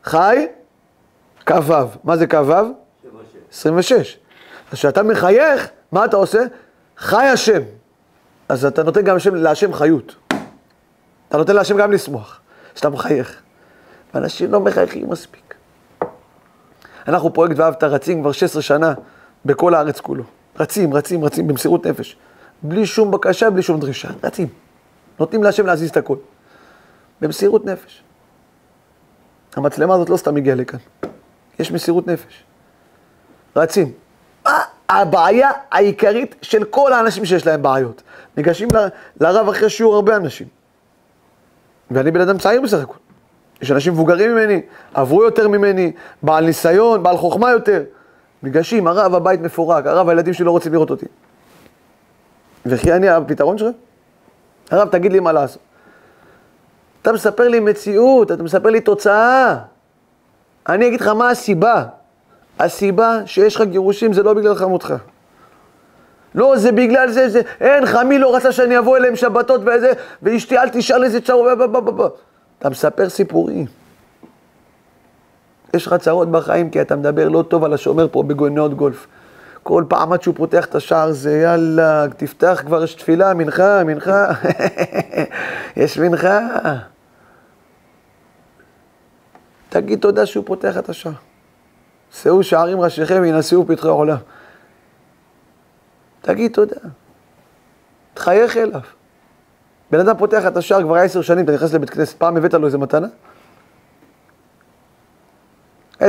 חי, כ"ו. מה זה כ"ו? 26. אז כשאתה מחייך, מה אתה עושה? חי השם. אז אתה נותן גם להשם חיות. אתה נותן להשם גם לשמוח. שאתה מחייך. ואנשים לא מחייכים מספיק. אנחנו פרויקט ואהבת רצים כבר 16 שנה בכל הארץ כולו. רצים במסירות נפש. בלי שום בקשה, בלי שום דרישה. רצים. נותנים להשם להזיז את הכל. במסירות נפש. המצלמה הזאת לא סתם הגיעה לכאן. יש מסירות נפש. רצים. הבעיה העיקרית של כל האנשים שיש להם בעיות. ניגשים לרב אחרי שיעור הרבה אנשים. ואני בן אדם צעיר בסך הכל. יש אנשים מבוגרים ממני, עברו יותר ממני, בעל ניסיון, בעל חוכמה יותר. ניגשים, הרב הבית מפורק, הרב הילדים שלי לא רוצים לראות אותי. וכי אני הפתרון שלך? הרב תגיד לי מה לעשות. אתה מספר לי מציאות, אתה מספר לי תוצאה. אני אגיד לך מה הסיבה. הסיבה שיש לך גירושים זה לא בגלל חמותך. לא, זה בגלל זה, אין, חמי לא רצה שאני אבוא אליהם שבתות ואיזה, ואשתי אל תשאל איזה צרות, אתה מספר סיפורים. יש לך צרות בחיים כי אתה מדבר לא טוב על השומר פה בגונות גולף. כל פעם עד שהוא פותח את השער זה יאללה, תפתח כבר יש תפילה, מנחה, יש מנחה. תגיד תודה שהוא פותח את השער. שאו שערים ראשיכם וינשאו פתחי העולם. תגיד תודה. תחייך אליו. בן אדם פותח את השער כבר 10 שנים, אתה נכנס לבית כנסת, פעם הבאת לו איזה מתנה? 10-20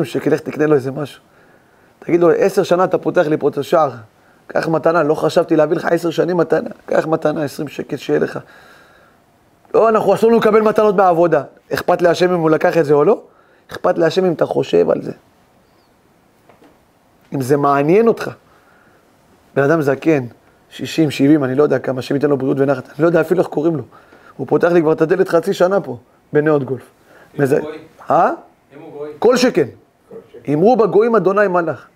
שקל, לך תקנה לו איזה משהו. תגיד לו, 10 שנה אתה פותח לי פה את השער, קח מתנה, לא חשבתי להביא לך 10 שנים מתנה, קח מתנה, 20 שקל שיהיה לך. לא, אנחנו אסור לנו לקבל מתנות בעבודה. אכפת להשם אם הוא לקח את זה או לא? אכפת להשם אם אתה חושב על זה. אם זה מעניין אותך. בן אדם זקן, 60, 70, אני לא יודע כמה, שייתן לו בריאות ונחת, אני לא יודע אפילו איך קוראים לו. הוא פותח לי כבר את הדלת חצי שנה פה, בנאות גולף. אם הוא גוי? אם הוא גוי? כל שכן. אמרו בגויים אדוני מלך.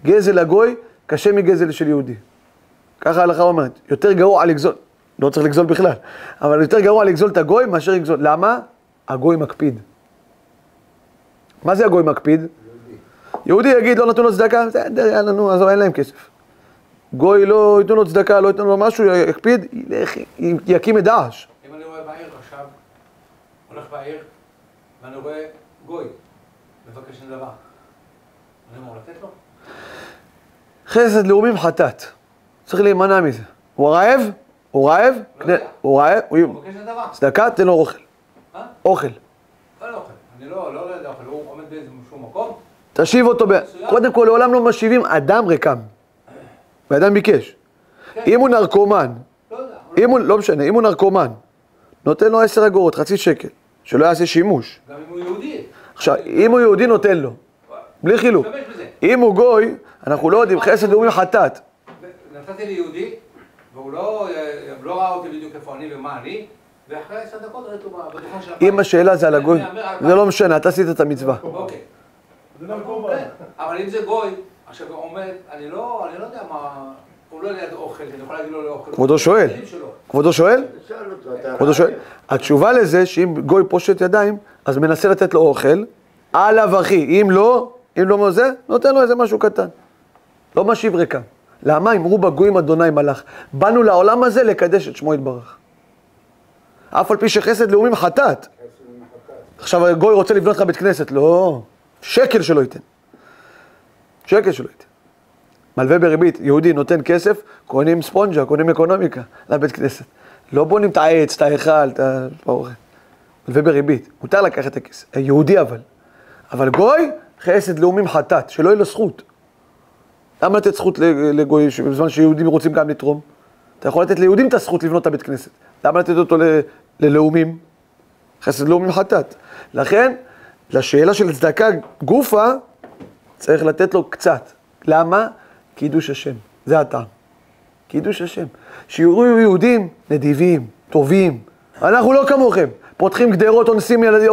גזל הגוי קשה מגזל של יהודי. ככה ההלכה אומרת. יותר גרוע לגזול, לא צריך לגזול בכלל, אבל יותר גרוע לגזול את הגוי מאשר לגזול. למה? הגוי מקפיד. מה זה הגוי מקפיד? יהודי יגיד, לא נתנו לו צדקה, יאללה, נו, אז אין להם כסף. גוי לא ייתנו לו צדקה, לא ייתנו לו משהו, יקפיד, יקים את דעש. אם אני רואה בעיר עכשיו, הולך בעיר, ואני רואה גוי, מבקש דבר, אני אמור לתת לו? חסד לאומים חטאת. צריך להימנע מזה. הוא רעב? הוא רעב? לא יודע. הוא רעב? הוא מבקש דבר. צדקה, תן לו אוכל. אוכל. לא אוכל. אני לא יודע אוכל, הוא עומד באיזשהו מקום. תשיב אותו קודם כל, לעולם לא משיבים אדם ריקם. ואדם ביקש. אם הוא נרקומן, לא משנה, אם הוא נרקומן, נותן לו 10 אגורות, חצי שקל, שלא יעשה שימוש. גם אם הוא יהודי. עכשיו, אם הוא יהודי נותן לו, בלי חילוק. אם הוא גוי, אנחנו לא יודעים, חסד לאומים חטאת. נתתי ליהודי, והוא לא ראה אותי בדיוק איפה אני ומה אני, ואחרי 10 דקות ראיתי אותו בדוכן של הבית. אם השאלה זה על הגוי, זה לא משנה, אתה עשית את המצווה. אוקיי. אבל אם זה גוי, עכשיו הוא עומד, אני לא יודע מה, הוא לא ליד אוכל, אני יכול להגיד לו לאוכל. כבודו שואל. כבודו שואל? כבודו שואל. התשובה לזה שאם גוי פושט ידיים, אז מנסה לתת לו אוכל, עליו אחי. אם לא זה, נותן לו איזה משהו קטן. לא משיב ריקם. למה? אמרו בגויים אדוני מלך. באנו לעולם הזה לקדש את שמו יתברך. אף על פי שחסד לאומים חטאת. עכשיו הגוי רוצה לבנות לך בית כנסת. לא. שקל שלא ייתן. שקל שלא ייתן. מלווה בריבית, יהודי נותן כסף, קונים ספונג'ה, קונים אקונומיקה לבית כנסת. לא בונים את העץ, את ההיכל, את האוכל. מלווה בריבית. מותר לקחת את הכסף. יהודי אבל גוי, חסד לאומים חטאת, שלא יהיה לו זכות. למה לתת זכות לגוי, בזמן שיהודים רוצים גם לתרום? אתה יכול לתת ליהודים את הזכות לבנות את הבית כנסת. למה לתת אותו ללאומים? חסד לאומים חטאת. לכן, לשאלה של צדקה גופה, צריך לתת לו קצת. למה? קידוש השם. זה הטעם. קידוש השם. שיראו יהודים נדיבים, טובים. אנחנו לא כמוכם. פותחים גדרות, אונסים ילדים,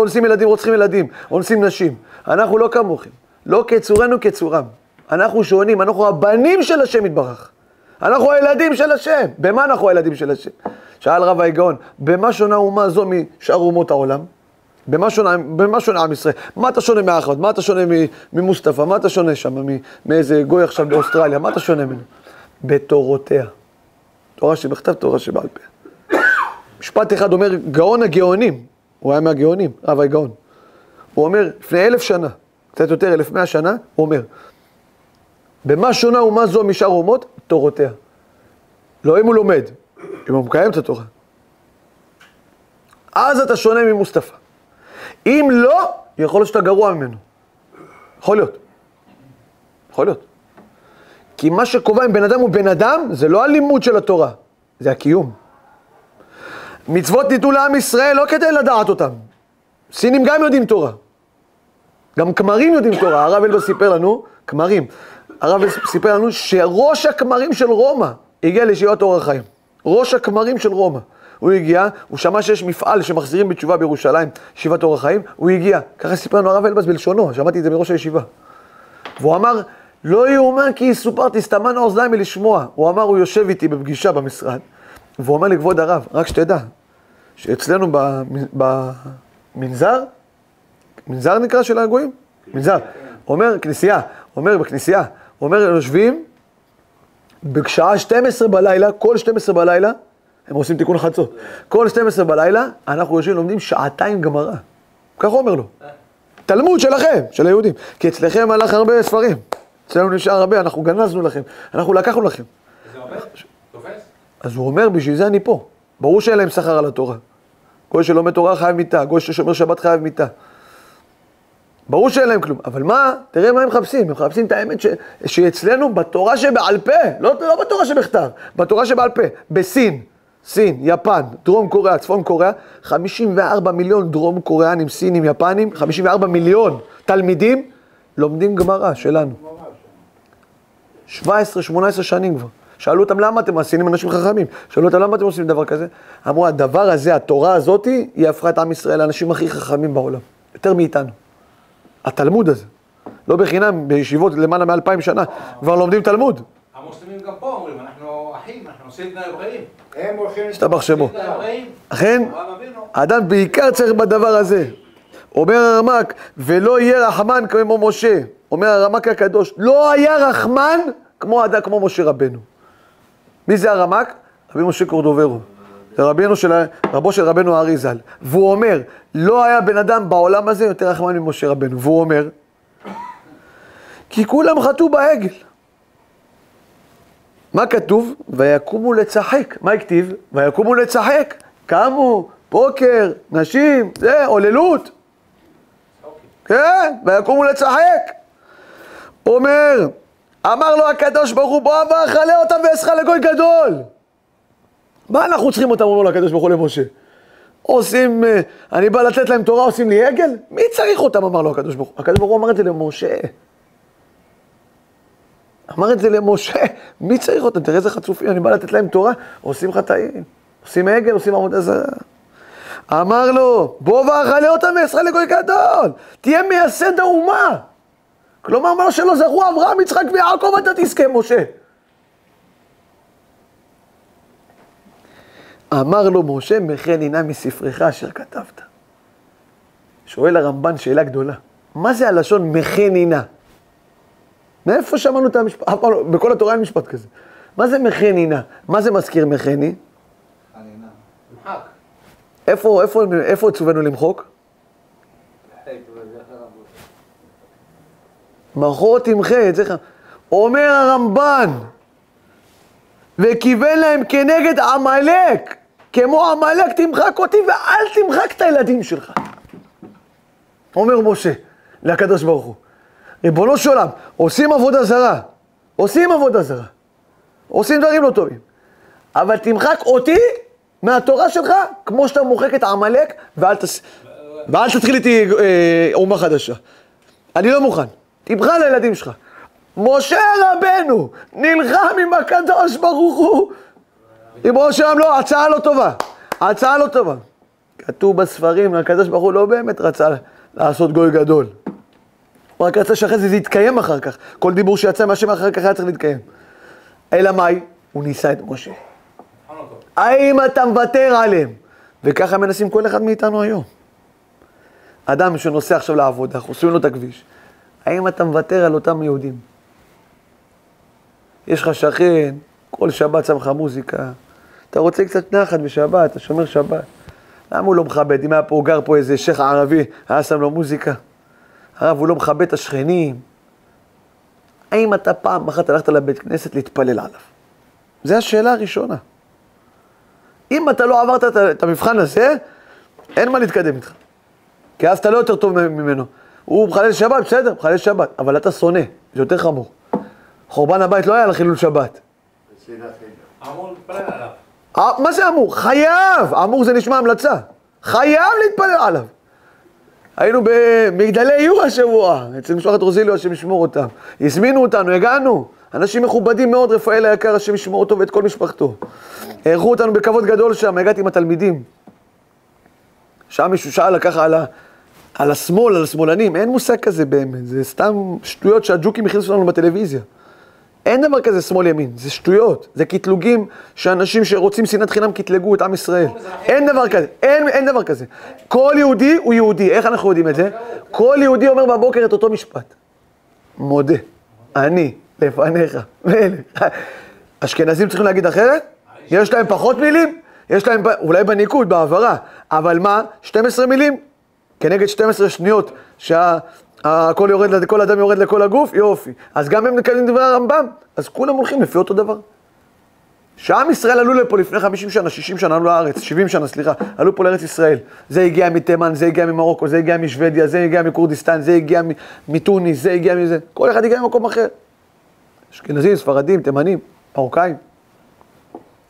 רוצחים ילדים, אונסים נשים. אנחנו לא כמוכם. לא כצורנו כצורם. אנחנו שונים, אנחנו הבנים של השם יתברך. אנחנו הילדים של השם. במה אנחנו הילדים של השם? שאל רב ההגאון, במה שונה אומה זו משאר אומות העולם? במה שונה עם ישראל? מה אתה שונה מאחמד? מה אתה שונה ממוסטפא? מה אתה שונה שם? מאיזה גוי עכשיו באוסטרליה? מה אתה שונה ממנו? בתורותיה. תורה שבכתב, תורה שבעל פה. משפט אחד אומר, גאון הגאונים. הוא היה מהגאונים, רב ההגאון. הוא אומר, לפני 1000 שנה, קצת יותר 1100 שנה, הוא אומר, במה שונה אומה זו משאר אומות? תורותיה. לא אם הוא לומד, אם הוא מקיים את התורה. אז אתה שונה ממוסטפא. אם לא, יכול להיות שאתה גרוע ממנו. יכול להיות. יכול להיות. כי מה שקובע עם בן אדם הוא בן אדם, זה לא הלימוד של התורה, זה הקיום. מצוות ניתנו לעם ישראל לא כדי לדעת אותם. סינים גם יודעים תורה. גם כמרים יודעים תורה. הרב אלבז סיפר לנו, כמרים. הרב אלבז סיפר לנו שראש הכמרים של רומא הגיע לישיבת אור החיים. ראש הכמרים של רומא. הוא הגיע, הוא שמע שיש מפעל שמחזירים בתשובה בירושלים, ישיבת אור החיים, הוא הגיע. ככה סיפר לנו הרב אלבז בלשונו, שמעתי את זה מראש הישיבה. והוא אמר, לא יאומן כי יסופר, תסתמן האוזניים מלשמוע. הוא אמר, הוא יושב איתי בפגישה במשרד, והוא אומר לי, כבוד הרב, רק שתדע, שאצלנו במנזר, מנזר נקרא של הגויים? מנזר. אומר, כנסייה, אומר בכנסייה, אומר, יושבים, בשעה 12 בלילה, כל 12 בלילה, הם עושים תיקון חצות. כל 12 בלילה, אנחנו יושבים לומדים 2 שעתיים גמרא. ככה אומר לו. תלמוד שלכם, של היהודים. כי אצלכם הלך הרבה ספרים. אצלנו נשאר הרבה, אנחנו גנזנו לכם. אנחנו לקחנו לכם. זה עובד? תופס? אז הוא אומר, בשביל זה אני פה. ברור שאין להם שכר על התורה. גוי שלומד תורה חייב מיתה, גוי ששומר שבת חייב מיתה. ברור שאין להם כלום. אבל מה? תראה מה הם מחפשים. הם מחפשים את האמת שאצלנו בתורה שבעל פה, לא בתורה שבכתב, בתורה שבעל פה, בסין. סין, יפן, דרום קוריאה, צפון קוריאה, 54 מיליון דרום קוריאנים, סינים, יפנים, 54 מיליון תלמידים לומדים גמרא שלנו. 17-18 שנים כבר. שאלו אותם למה אתם, הסינים אנשים חכמים, שאלו אותם למה אתם עושים דבר כזה? אמרו, הדבר הזה, התורה הזאת, היא הפכה את עם ישראל לאנשים הכי חכמים בעולם. יותר מאיתנו. התלמוד הזה. לא בחינם, בישיבות למעלה מ-2000 שנה, כבר לומדים תלמוד. המוסלמים גם פה אומרים, אנחנו אחים, אנחנו סיידנא אברהים. הם הולכים... השתבח שמו. סיידנא אברהים. אכן, אברהם אבינו. האדם בעיקר צריך בדבר הזה. אומר הרמק, ולא יהיה רחמן כמו משה. אומר הרמק הקדוש, לא היה רחמן כמו אדם, כמו משה רבנו. מי זה הרמק? רבי משה קורדוברו. זה רבו של רבנו הארי ז"ל. והוא אומר, לא היה בן אדם בעולם הזה יותר רחמן ממשה רבנו. והוא אומר, כי כולם חטאו בעגל. מה כתוב? ויקומו לצחק. מה הכתיב? ויקומו לצחק. קמו, פוקר, נשים, זה, עוללות. כן, ויקומו לצחק. אומר, אמר לו הקדוש ברוך הוא, בוא ואכלה אותם ואעשך לגוי גדול. מה אנחנו צריכים אותם, אומר לו הקדוש ברוך הוא למשה? עושים, אני בא לתת להם תורה, עושים לי עגל? מי צריך אותם, אמר לו הקדוש ברוך הוא? הקדוש ברוך הוא אמר את זה למשה. אמר את זה למשה, מי צריך אותם? תראה איזה חצופים, אני בא לתת להם תורה, עושים חטאים, עושים עגל, עושים עבודה זרה. אמר לו, בוא ואכלה אותם ואעשך לגוי גדול, תהיה מייסד האומה. כלומר, אמר שלא זכו אברהם, יצחק ויעקב, אתה תזכה, משה. אמר לו משה, מחן הנה מספרך אשר כתבת. שואל הרמב"ן שאלה גדולה, מה זה הלשון מחן הנה? מאיפה שמענו את המשפט? בכל התורה אין משפט כזה. מה זה מחן הנה? מה זה מזכיר מחני? מחק. איפה צווינו למחוק? מחו תמחה, את זה אומר הרמב"ן, וכיוון להם כנגד עמלק, כמו עמלק תמחק אותי ואל תמחק את הילדים שלך. אומר משה לקדוש ברוך הוא, ריבונו של עולם, עושים עבודה זרה, עושים דברים לא טובים, אבל תמחק אותי מהתורה שלך כמו שאתה מוחק את עמלק ואל תתחיל איתי אומה חדשה. אני לא מוכן. תמחה לילדים שלך. משה רבנו נלחם עם הקדוש ברוך הוא. ריבונו של עולם, לא, הצעה לא טובה. כתוב בספרים, הקדוש ברוך הוא לא באמת רצה לעשות גוי גדול. הוא רק רצה שאחרי זה יתקיים אחר כך. כל דיבור שיצא מהשם אחר כך היה צריך להתקיים. אלא מאי? הוא ניסה את משה. האם אתה מוותר עליהם? וככה מנסים כל אחד מאיתנו היום. אדם שנוסע עכשיו לעבודה, חוסמים לו את הכביש. האם אתה מוותר על אותם יהודים? יש לך שכן, כל שבת שם לך מוזיקה. אתה רוצה קצת נחת בשבת, אתה שומר שבת. למה הוא לא מכבד? אם היה פה, גר פה איזה שייך ערבי, היה שם לו מוזיקה. הרב, הוא לא מכבד את השכנים. האם אתה פעם אחת הלכת לבית כנסת להתפלל עליו? זו השאלה הראשונה. אם אתה לא עברת את המבחן הזה, אין מה להתקדם איתך. כי אז אתה לא יותר טוב ממנו. הוא מחלל שבת, בסדר, מחלל שבת, אבל אתה שונא, זה יותר חמור. חורבן הבית לא היה לחילול שבת. אמור להתפלל עליו. מה זה אמור? חייב! אמור זה נשמע המלצה. חייב להתפלל עליו. היינו במגדלי איור השבוע, אצל משפחת רוזיליו, השם ישמור אותם. הזמינו אותנו, הגענו. אנשים מכובדים מאוד, רפאל היקר, השם ישמור אותו ואת כל משפחתו. ערכו אותנו בכבוד גדול שם, הגעתי עם התלמידים. שם מישהו שאל ככה על השמאל, על השמאלנים, אין מושג כזה באמת, זה סתם שטויות שהג'וקים הכניסו לנו בטלוויזיה. אין דבר כזה שמאל ימין, זה שטויות, זה קטלוגים שאנשים שרוצים שנאת חינם קטלגו את עם ישראל. אין דבר כזה, אין דבר כזה. כל יהודי הוא יהודי, איך אנחנו יודעים את זה? כל יהודי אומר בבוקר את אותו משפט. מודה, אני לפניך, מלך. אשכנזים צריכים להגיד אחרת? יש להם פחות מילים? יש להם אולי בניקוד, בעברה, אבל מה? 12 מילים? כנגד 12 שניות שהכל יורד, כל אדם יורד לכל הגוף, יופי. אז גם הם מקבלים דברי הרמב"ם, אז כולם הולכים לפי אותו דבר. שעם ישראל עלו לפה לפני 50 שנה, 60 שנה, עלו לארץ, 70 שנה, סליחה, עלו פה לארץ ישראל. זה הגיע מתימן, זה הגיע ממרוקו, זה הגיע משוודיה, זה הגיע מקורדיסטן, זה הגיע מתוניס, זה הגיע מזה. כל אחד הגיע ממקום אחר. אשכנזים, ספרדים, תימנים, מרוקאים,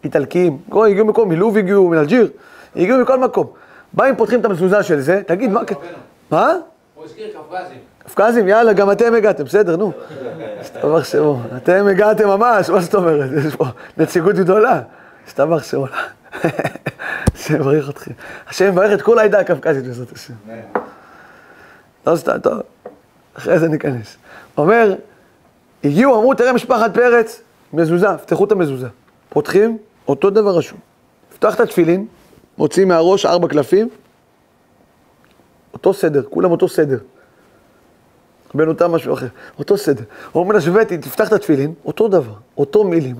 איטלקיים, הגיעו מקום, מלוב הגיעו, מאלג'יר, הגיעו מכל מקום. באים, פותחים את המזוזה של זה, תגיד, מה? הוא הזכיר קפקזים. קפקזים, יאללה, גם אתם הגעתם, בסדר, נו. סתבח שמו, אתם הגעתם ממש, מה זאת אומרת? יש פה נציגות גדולה. סתבח שמו. השם יברך אתכם. השם יברך את כל העדה הקפקזית בעזרת השם. לא סתם, טוב. אחרי זה ניכנס. אומר, הגיעו, אמרו, תראה משפחת פרץ, מזוזה, פתחו את המזוזה. פותחים, אותו דבר רשום. פתח את התפילין, מוציאים מהראש 4 קלפים, אותו סדר, כולם אותו סדר. בין אותם משהו אחר, אותו סדר. הוא אומר לשבטי, תפתח את התפילין, אותו דבר, אותו מילים,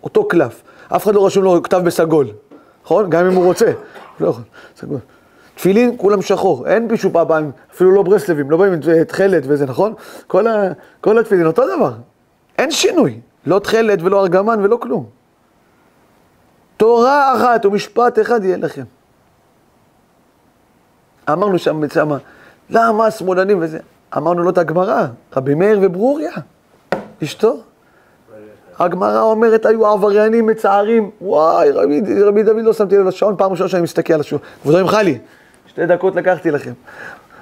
אותו קלף. אף אחד לא רשום לו כתב בסגול, נכון? גם אם הוא רוצה. לא יכול, סגול. תפילין, כולם שחור, אין מישהו פעם, אפילו לא ברסלבים, לא באים תחלת וזה, נכון? כל התפילין, אותו דבר. אין שינוי, לא תחלת ולא ארגמן ולא כלום. תורה אחת ומשפט אחד יהיה לכם. אמרנו שם, למה השמאלנים וזה? אמרנו לו את הגמרא, רבי מאיר וברוריה, אשתו. הגמרא אומרת, היו עבריינים מצערים, וואי, רבי דוד לא שמתי לב לשעון, פעם ראשונה שאני מסתכל על השעון. כבודו ממך לי, 2 דקות לקחתי לכם.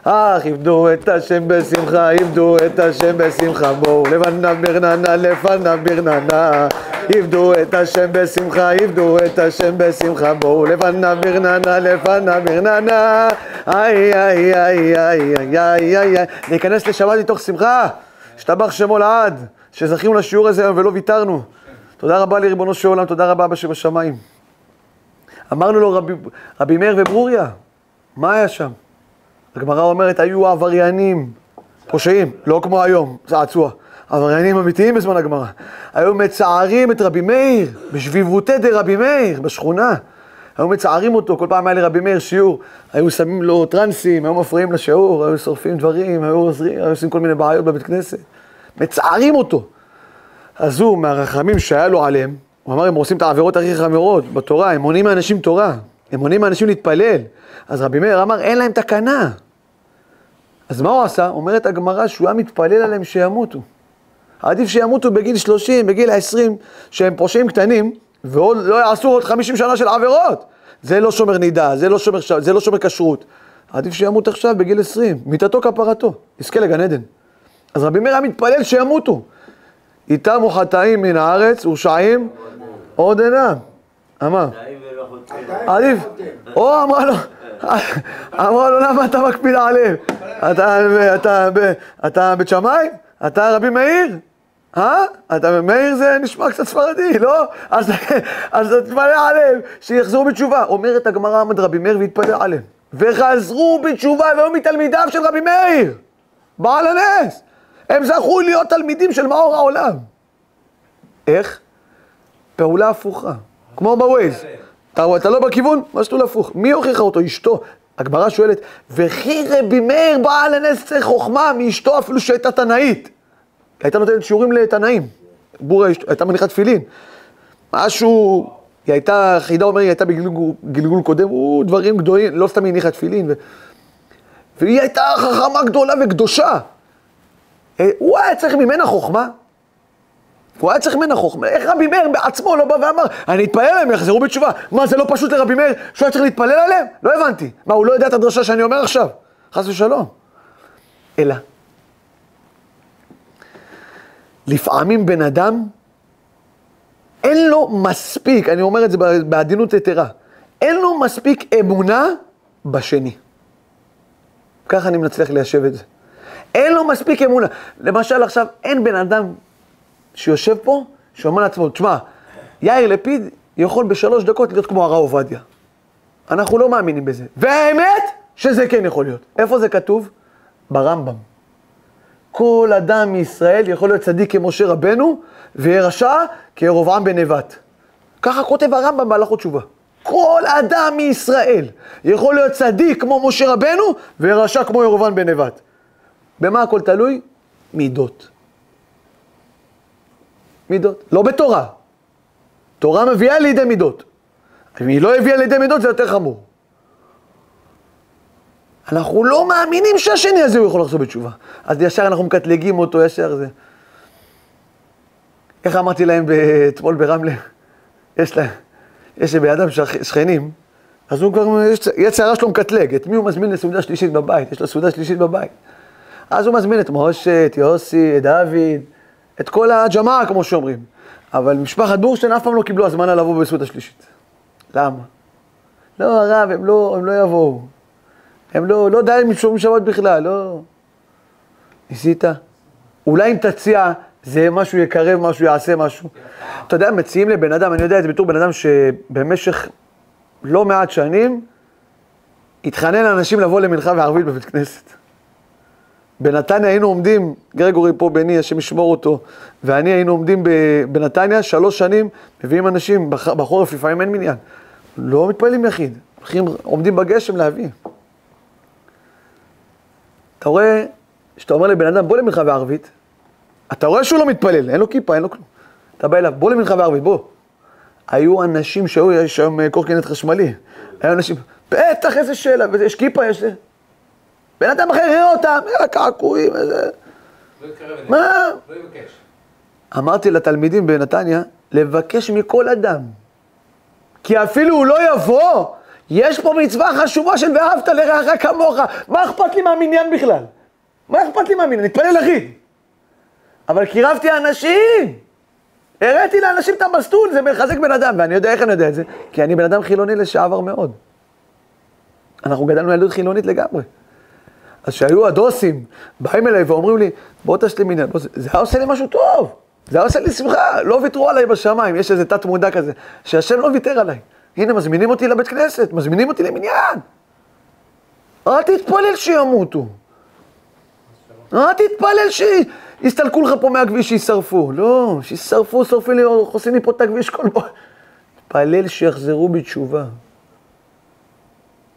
עבדו את השם בשמחה, עבדו את השם בשמחה, בואו לבנה ברננה, לפנה ברננה. עבדו את השם בשמחה, עבדו את השם בשמחה, בואו לבנה ברננה, לפנה ברננה. איי, איי, איי, איי, איי, איי, איי. ניכנס לשבת מתוך שמחה, השתבח שמו לעד, שזכינו לשיעור הזה ולא ויתרנו. תודה רבה לריבונו של עולם, תודה רבה בשמיים. אמרנו לו רבי מאיר וברוריה, מה היה שם? הגמרא אומרת, היו עבריינים, פושעים, לא כמו היום, צעצוע. עבריינים אמיתיים בזמן הגמרא. היו מצערים את רבי מאיר, בשביבותי דרבי מאיר, בשכונה. היו מצערים אותו, כל פעם היה לרבי מאיר שיעור. היו שמים לו טרנסים, היו מפריעים לשיעור, היו שורפים דברים, היו עושים כל מיני בעיות בבית כנסת. מצערים אותו. אז הוא, מהרחמים שהיה לו עליהם, הוא אמר, הם עושים את העבירות הכי חמורות בתורה, הם מונעים מאנשים תורה, הם מונעים מאנשים להתפלל. אז רבי מאיר אמר, אין להם תקנה. אז מה הוא עשה? אומרת הגמרא שהוא היה מתפלל עליהם שימותו. עדיף שימותו בגיל 30, בגיל 20, שהם פושעים קטנים, ולא יעשו עוד 50 שנה של עבירות. זה לא שומר נידה, זה לא שומר כשרות. עדיף שימות עכשיו בגיל 20, מיתתו כפרתו, יזכה לגן עדן. אז רבי מאיר היה מתפלל שימותו. איתם חטאים מן הארץ, ורשעים עוד אינם. אמר. עדיף. או אמרה לו, למה אתה מקפיד עליהם? אתה בית שמאי? אתה רבי מאיר? אתה מאיר זה נשמע קצת ספרדי, לא? אז תתפלא עליהם, שיחזרו בתשובה. אומרת הגמרא, עמד רבי מאיר והתפלא עליהם. וחזרו בתשובה והיו מתלמידיו של רבי מאיר. בעל הנס. הם זכו להיות תלמידים של מאור העולם. איך? פעולה הפוכה. כמו בווייז. אתה לא בכיוון? משהו להפוך. מי הוכיחה אותו? אשתו. הגמרא שואלת, וכי רבי מאיר בעל הנס צריך חוכמה מאשתו אפילו שהייתה תנאית. הייתה נותנת שיעורים לתנאים. בורה הייתה מניחת תפילין. משהו, היא הייתה, חידה אומר, היא הייתה בגלגול קודם, דברים גדולים, לא סתם היא הניחה תפילין. והיא הייתה חכמה גדולה וקדושה. הוא היה צריך ממנה חוכמה. הוא היה צריך ממנה חוכמה. איך רבי מאיר בעצמו לא בא ואמר, אני אתפלל עליהם, יחזרו בתשובה. מה, זה לא פשוט לרבי מאיר שהוא היה צריך להתפלל עליהם? לא הבנתי. מה, הוא לא יודע את הדרשה שאני אומר עכשיו? חס ושלום. אלא, לפעמים בן אדם, אין לו מספיק, אני אומר את זה בעדינות יתרה, אין לו מספיק אמונה בשני. ככה אני מצליח ליישב את זה. אין לו מספיק אמונה. למשל עכשיו, אין בן אדם שיושב פה, שאומר לעצמו, תשמע, יאיר לפיד יכול ב3 דקות להיות כמו הרב עובדיה. אנחנו לא מאמינים בזה. והאמת שזה כן יכול להיות. איפה זה כתוב? ברמב"ם. כל אדם מישראל יכול להיות צדיק כמשה רבנו, ויהיה רשע כירבעם בן נבט. ככה כותב הרמב"ם בהלכות תשובה. כל אדם מישראל יכול להיות צדיק כמו משה רבנו, ורשע כמו ירבעם בן נבט. במה הכל תלוי? מידות. מידות. לא בתורה. תורה מביאה לידי מידות. אם היא לא הביאה לידי מידות, זה יותר חמור. אנחנו לא מאמינים שהשני הזה הוא יכול לחזור בתשובה. אז ישר אנחנו מקטלגים אותו, ישר זה. איך אמרתי להם אתמול ברמלה? יש בידם שכנים, אז הוא כבר, יש צערה שלו מקטלג. את מי הוא מזמין לסעודה שלישית בבית? יש לו סעודה שלישית בבית. אז הוא מזמין את משה, את יוסי, את דוד, את כל הג'מעה, כמו שאומרים. אבל משפחת בורשטיין אף פעם לא קיבלו הזמנה לבוא בסעודה שלישית. למה? לא, הרב, הם לא יבואו. הם לא די עם שומרים שבת בכלל, לא. ניסית? אולי אם תציע, זה משהו יקרב, משהו יעשה משהו. אתה יודע, מציעים לבן אדם, אני יודע את זה בתור בן אדם שבמשך לא מעט שנים, התחנן לאנשים לבוא למנחה וערבית בבית כנסת. בנתניה היינו עומדים, גרגורי פה בני, השם ישמור אותו, ואני היינו עומדים בנתניה 3 שנים, מביאים אנשים, בחורף לפעמים אין מניין. לא מתפעלים יחיד, עומדים בגשם להביא. אתה רואה, שאתה אומר לבן אדם, בוא למנחה וערבית, אתה רואה שהוא לא מתפלל, אין לו כיפה, אין לו כלום. אתה בא אליו, בוא למנחה וערבית, בוא. היו אנשים שהיו, יש שם קורקינט חשמלי, היו אנשים, בטח איזה שאלה, יש כיפה, יש זה. בן אדם אחר יראה אותם, קעקועים, איזה... לא יתקרב אליהם, מה? לא יבקש. אמרתי לתלמידים בנתניה, לבקש מכל אדם. כי אפילו הוא לא יבוא, יש פה מצווה חשובה של ואהבת לרעך כמוך. מה אכפת לי מהמניין בכלל? מה אכפת לי מהמניין? נתפלל יחיד. אבל קירבתי אנשים. הראיתי לאנשים את המסטול, זה מחזק בן אדם. ואני יודע איך אני יודע את זה, כי אני בן אדם חילוני לשעבר מאוד. אנחנו גדלנו ילדות חילונית לגמרי. אז שהיו הדוסים, באים אליי ואומרים לי, בוא תשלים מניין, זה היה עושה לי משהו טוב, זה היה עושה לי שמחה, לא ויתרו עליי בשמיים, יש איזה תת מודע כזה, שהשם לא ויתר עליי. הנה, מזמינים אותי לבית כנסת, מזמינים אותי למניין. אל תתפלל שימותו. אל תתפלל שיסתלקו לך פה מהכביש, שישרפו. לא, שישרפו, שורפים לי, עושים לי פה את הכביש כל בו. תתפלל שיחזרו בתשובה.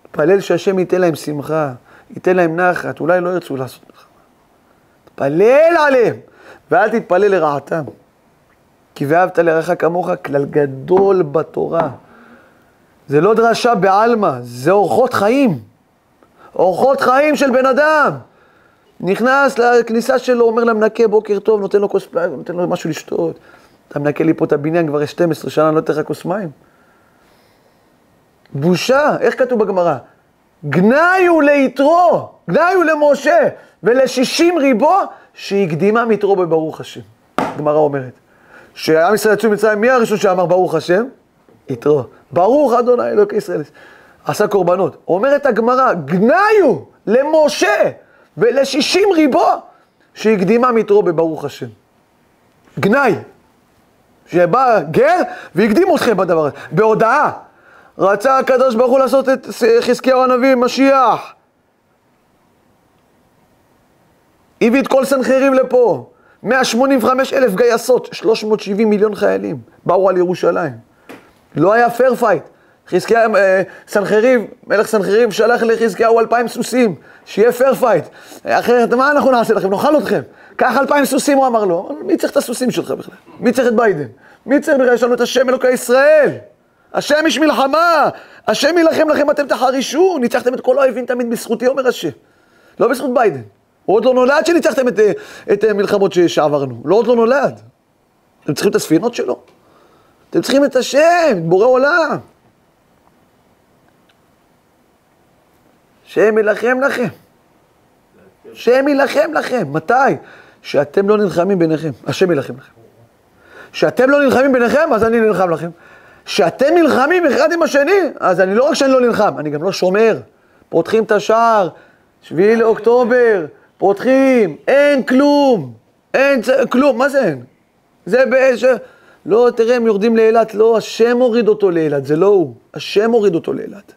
תתפלל שהשם ייתן להם שמחה. ייתן להם נחת, אולי לא ירצו לעשות מלחמה. תתפלל עליהם, ואל תתפלל לרעתם. כי ואהבת לרעך כמוך, כלל גדול בתורה. זה לא דרשה בעלמא, זה אורחות חיים. אורחות חיים של בן אדם. נכנס לכניסה שלו, אומר לה מנקה, בוקר טוב, נותן לו כוס פלאג, נותן לו משהו לשתות. אתה מנקה לי פה את הבניין כבר 12 שנה, אני לא אתן לך כוס מים. בושה, איך כתוב בגמרא? גנאי הוא ליתרו, גנאי הוא למשה, ול60 ריבו, שהקדימה מיתרו בברוך השם. הגמרא אומרת, שעם ישראל יצאו ממצרים, מי הראשון שאמר ברוך השם? יתרו. ברוך אדוני אלוקי ישראל. עשה קורבנות. אומרת הגמרא, גנאי הוא למשה, ול60 ריבו, שהקדימה מיתרו בברוך השם. גנאי. שבא גר והקדים אתכם בדבר הזה. בהודעה. רצה הקדוש ברוך הוא לעשות את חזקיהו הנביא משיח. הביא את כל סנחריב לפה. 185,000 גייסות, 370 מיליון חיילים. באו על ירושלים. לא היה פייר פייט. חזקיהו, סנחריב, מלך סנחריב שלח לחזקיהו 2,000 סוסים. שיהיה פייר פייט. אחרת, מה אנחנו נעשה לכם? נאכל אתכם. קח 2,000 סוסים, הוא אמר לו. מי צריך את הסוסים שלך בכלל? מי צריך את ביידן? מי צריך בכלל? יש לנו את השם אלוקי ישראל. השם יש מלחמה, השם ילחם לכם, אתם תחרישו, ניצחתם את כל האויבים תמיד בזכותי, אומר השם. לא בזכות ביידן. הוא עוד לא נולד שניצחתם את מלחמות שעברנו. לא עוד לא נולד. אתם צריכים את הספינות שלו. אתם צריכים את השם, את בורא עולם. השם ילחם לכם. השם ילחם לכם. מתי? שאתם לא נלחמים ביניכם. השם ילחם לכם. שאתם לא נלחמים ביניכם, אז אני נלחם לכם. שאתם נלחמים אחד עם השני, אז אני לא רק שאני לא נלחם, אני גם לא שומר. פותחים את השער, 7 לאוקטובר, פותחים, אין כלום. אין כלום, מה זה אין? זה לא, תראה, הם יורדים לאילת, לא, השם הוריד אותו לאילת, זה לא הוא. השם הוריד אותו לאילת.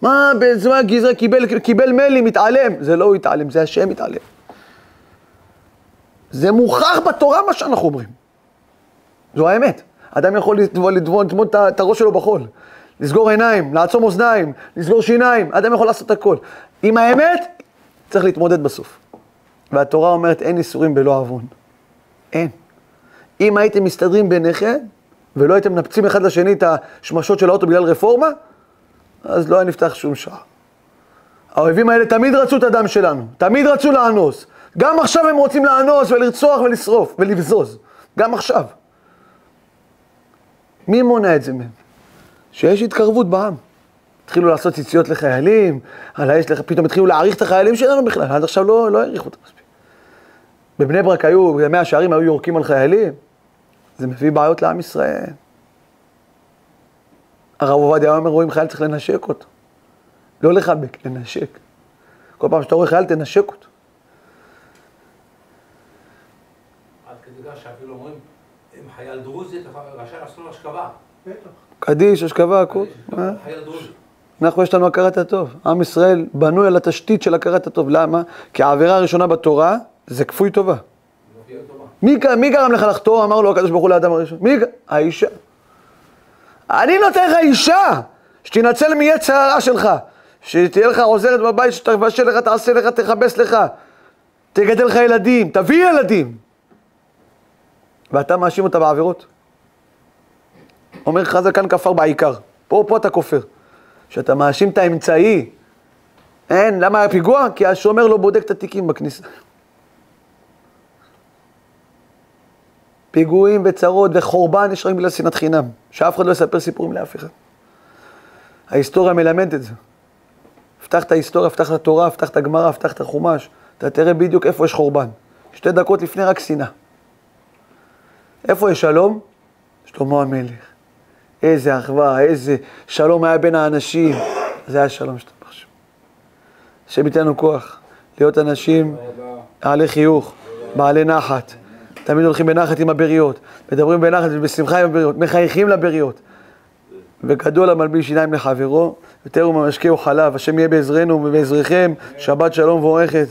מה, בזמן הגזרה קיבל מלי, מתעלם. זה לא הוא התעלם, זה השם מתעלם. זה מוכח בתורה מה שאנחנו אומרים. זו האמת. אדם יכול לטמון את הראש שלו בחול. לסגור עיניים, לעצום אוזניים, לסגור שיניים, אדם יכול לעשות הכל. עם האמת, צריך להתמודד בסוף. והתורה אומרת, אין איסורים בלא עוון. אין. אם הייתם מסתדרים ביניכם, ולא הייתם מנפצים אחד לשני את השמשות של האוטו בגלל רפורמה, אז לא היה נפתח שום שער. האויבים האלה תמיד רצו את הדם שלנו, תמיד רצו לאנוס. גם עכשיו הם רוצים לאנוס ולרצוח ולשרוף ולבזוז. גם עכשיו. מי מונע את זה מהם? שיש התקרבות בעם. התחילו לעשות ציציות לחיילים, פתאום התחילו להעריך את החיילים שלנו בכלל, עד עכשיו לא העריכו אותם מספיק. בבני ברק היו, בימי השערים היו יורקים על חיילים, זה מביא בעיות לעם ישראל. הרב עובדיה אומר, רואים חייל צריך לנשק אותו. לא לחבק, לנשק. כל פעם שאתה רואה חייל, תנשק אותו. עד כדי כך שאפילו אומרים, אם חייל דרוזי, רשאי לעשות לו השכבה. קדיש, השכבה, הכל. חייל דרוזי. אנחנו יש לנו הכרת הטוב. עם ישראל בנוי על התשתית של הכרת הטוב. למה? כי העבירה הראשונה בתורה זה כפוי טובה. מי גרם לך לחתור? אמר לו הקדוש ברוך הוא לאדם הראשון. האישה. אני נותן לך אישה, שתנצל מיצר הרע שלך, שתהיה לך עוזרת בבית, שתבשל לך, תעשה לך, תכבס לך, תגדל לך ילדים, תביא ילדים. ואתה מאשים אותה בעבירות. אומר חז"ל כאן כפר בעיקר. פה אתה כופר. שאתה מאשים את האמצעי. אין, למה היה פיגוע? כי השומר לא בודק את התיקים בכניסה. פיגועים וצרות וחורבן יש רק בגלל שנאת חינם. שאף אחד לא יספר סיפורים לאף אחד. ההיסטוריה מלמדת את זה. פתח את ההיסטוריה, פתח את התורה, פתח את הגמרא, פתח את החומש. אתה תראה בדיוק איפה יש חורבן. 2 דקות לפני רק שנאה. איפה יש שלום? שלמה המלך. איזה אחווה, איזה שלום היה בין האנשים. זה היה שלום שאתה חושב. השם ייתנו כוח. להיות אנשים בעלי חיוך, בעלי נחת. תמיד הולכים בנחת עם הבריות. מדברים בנחת ובשמחה עם הבריות. מחייכים לבריות. וגדול המלביש שיניים לחברו, יותר הוא ממשקהו חלב. השם יהיה בעזרנו ובעזריכם. שבת שלום ואורכת.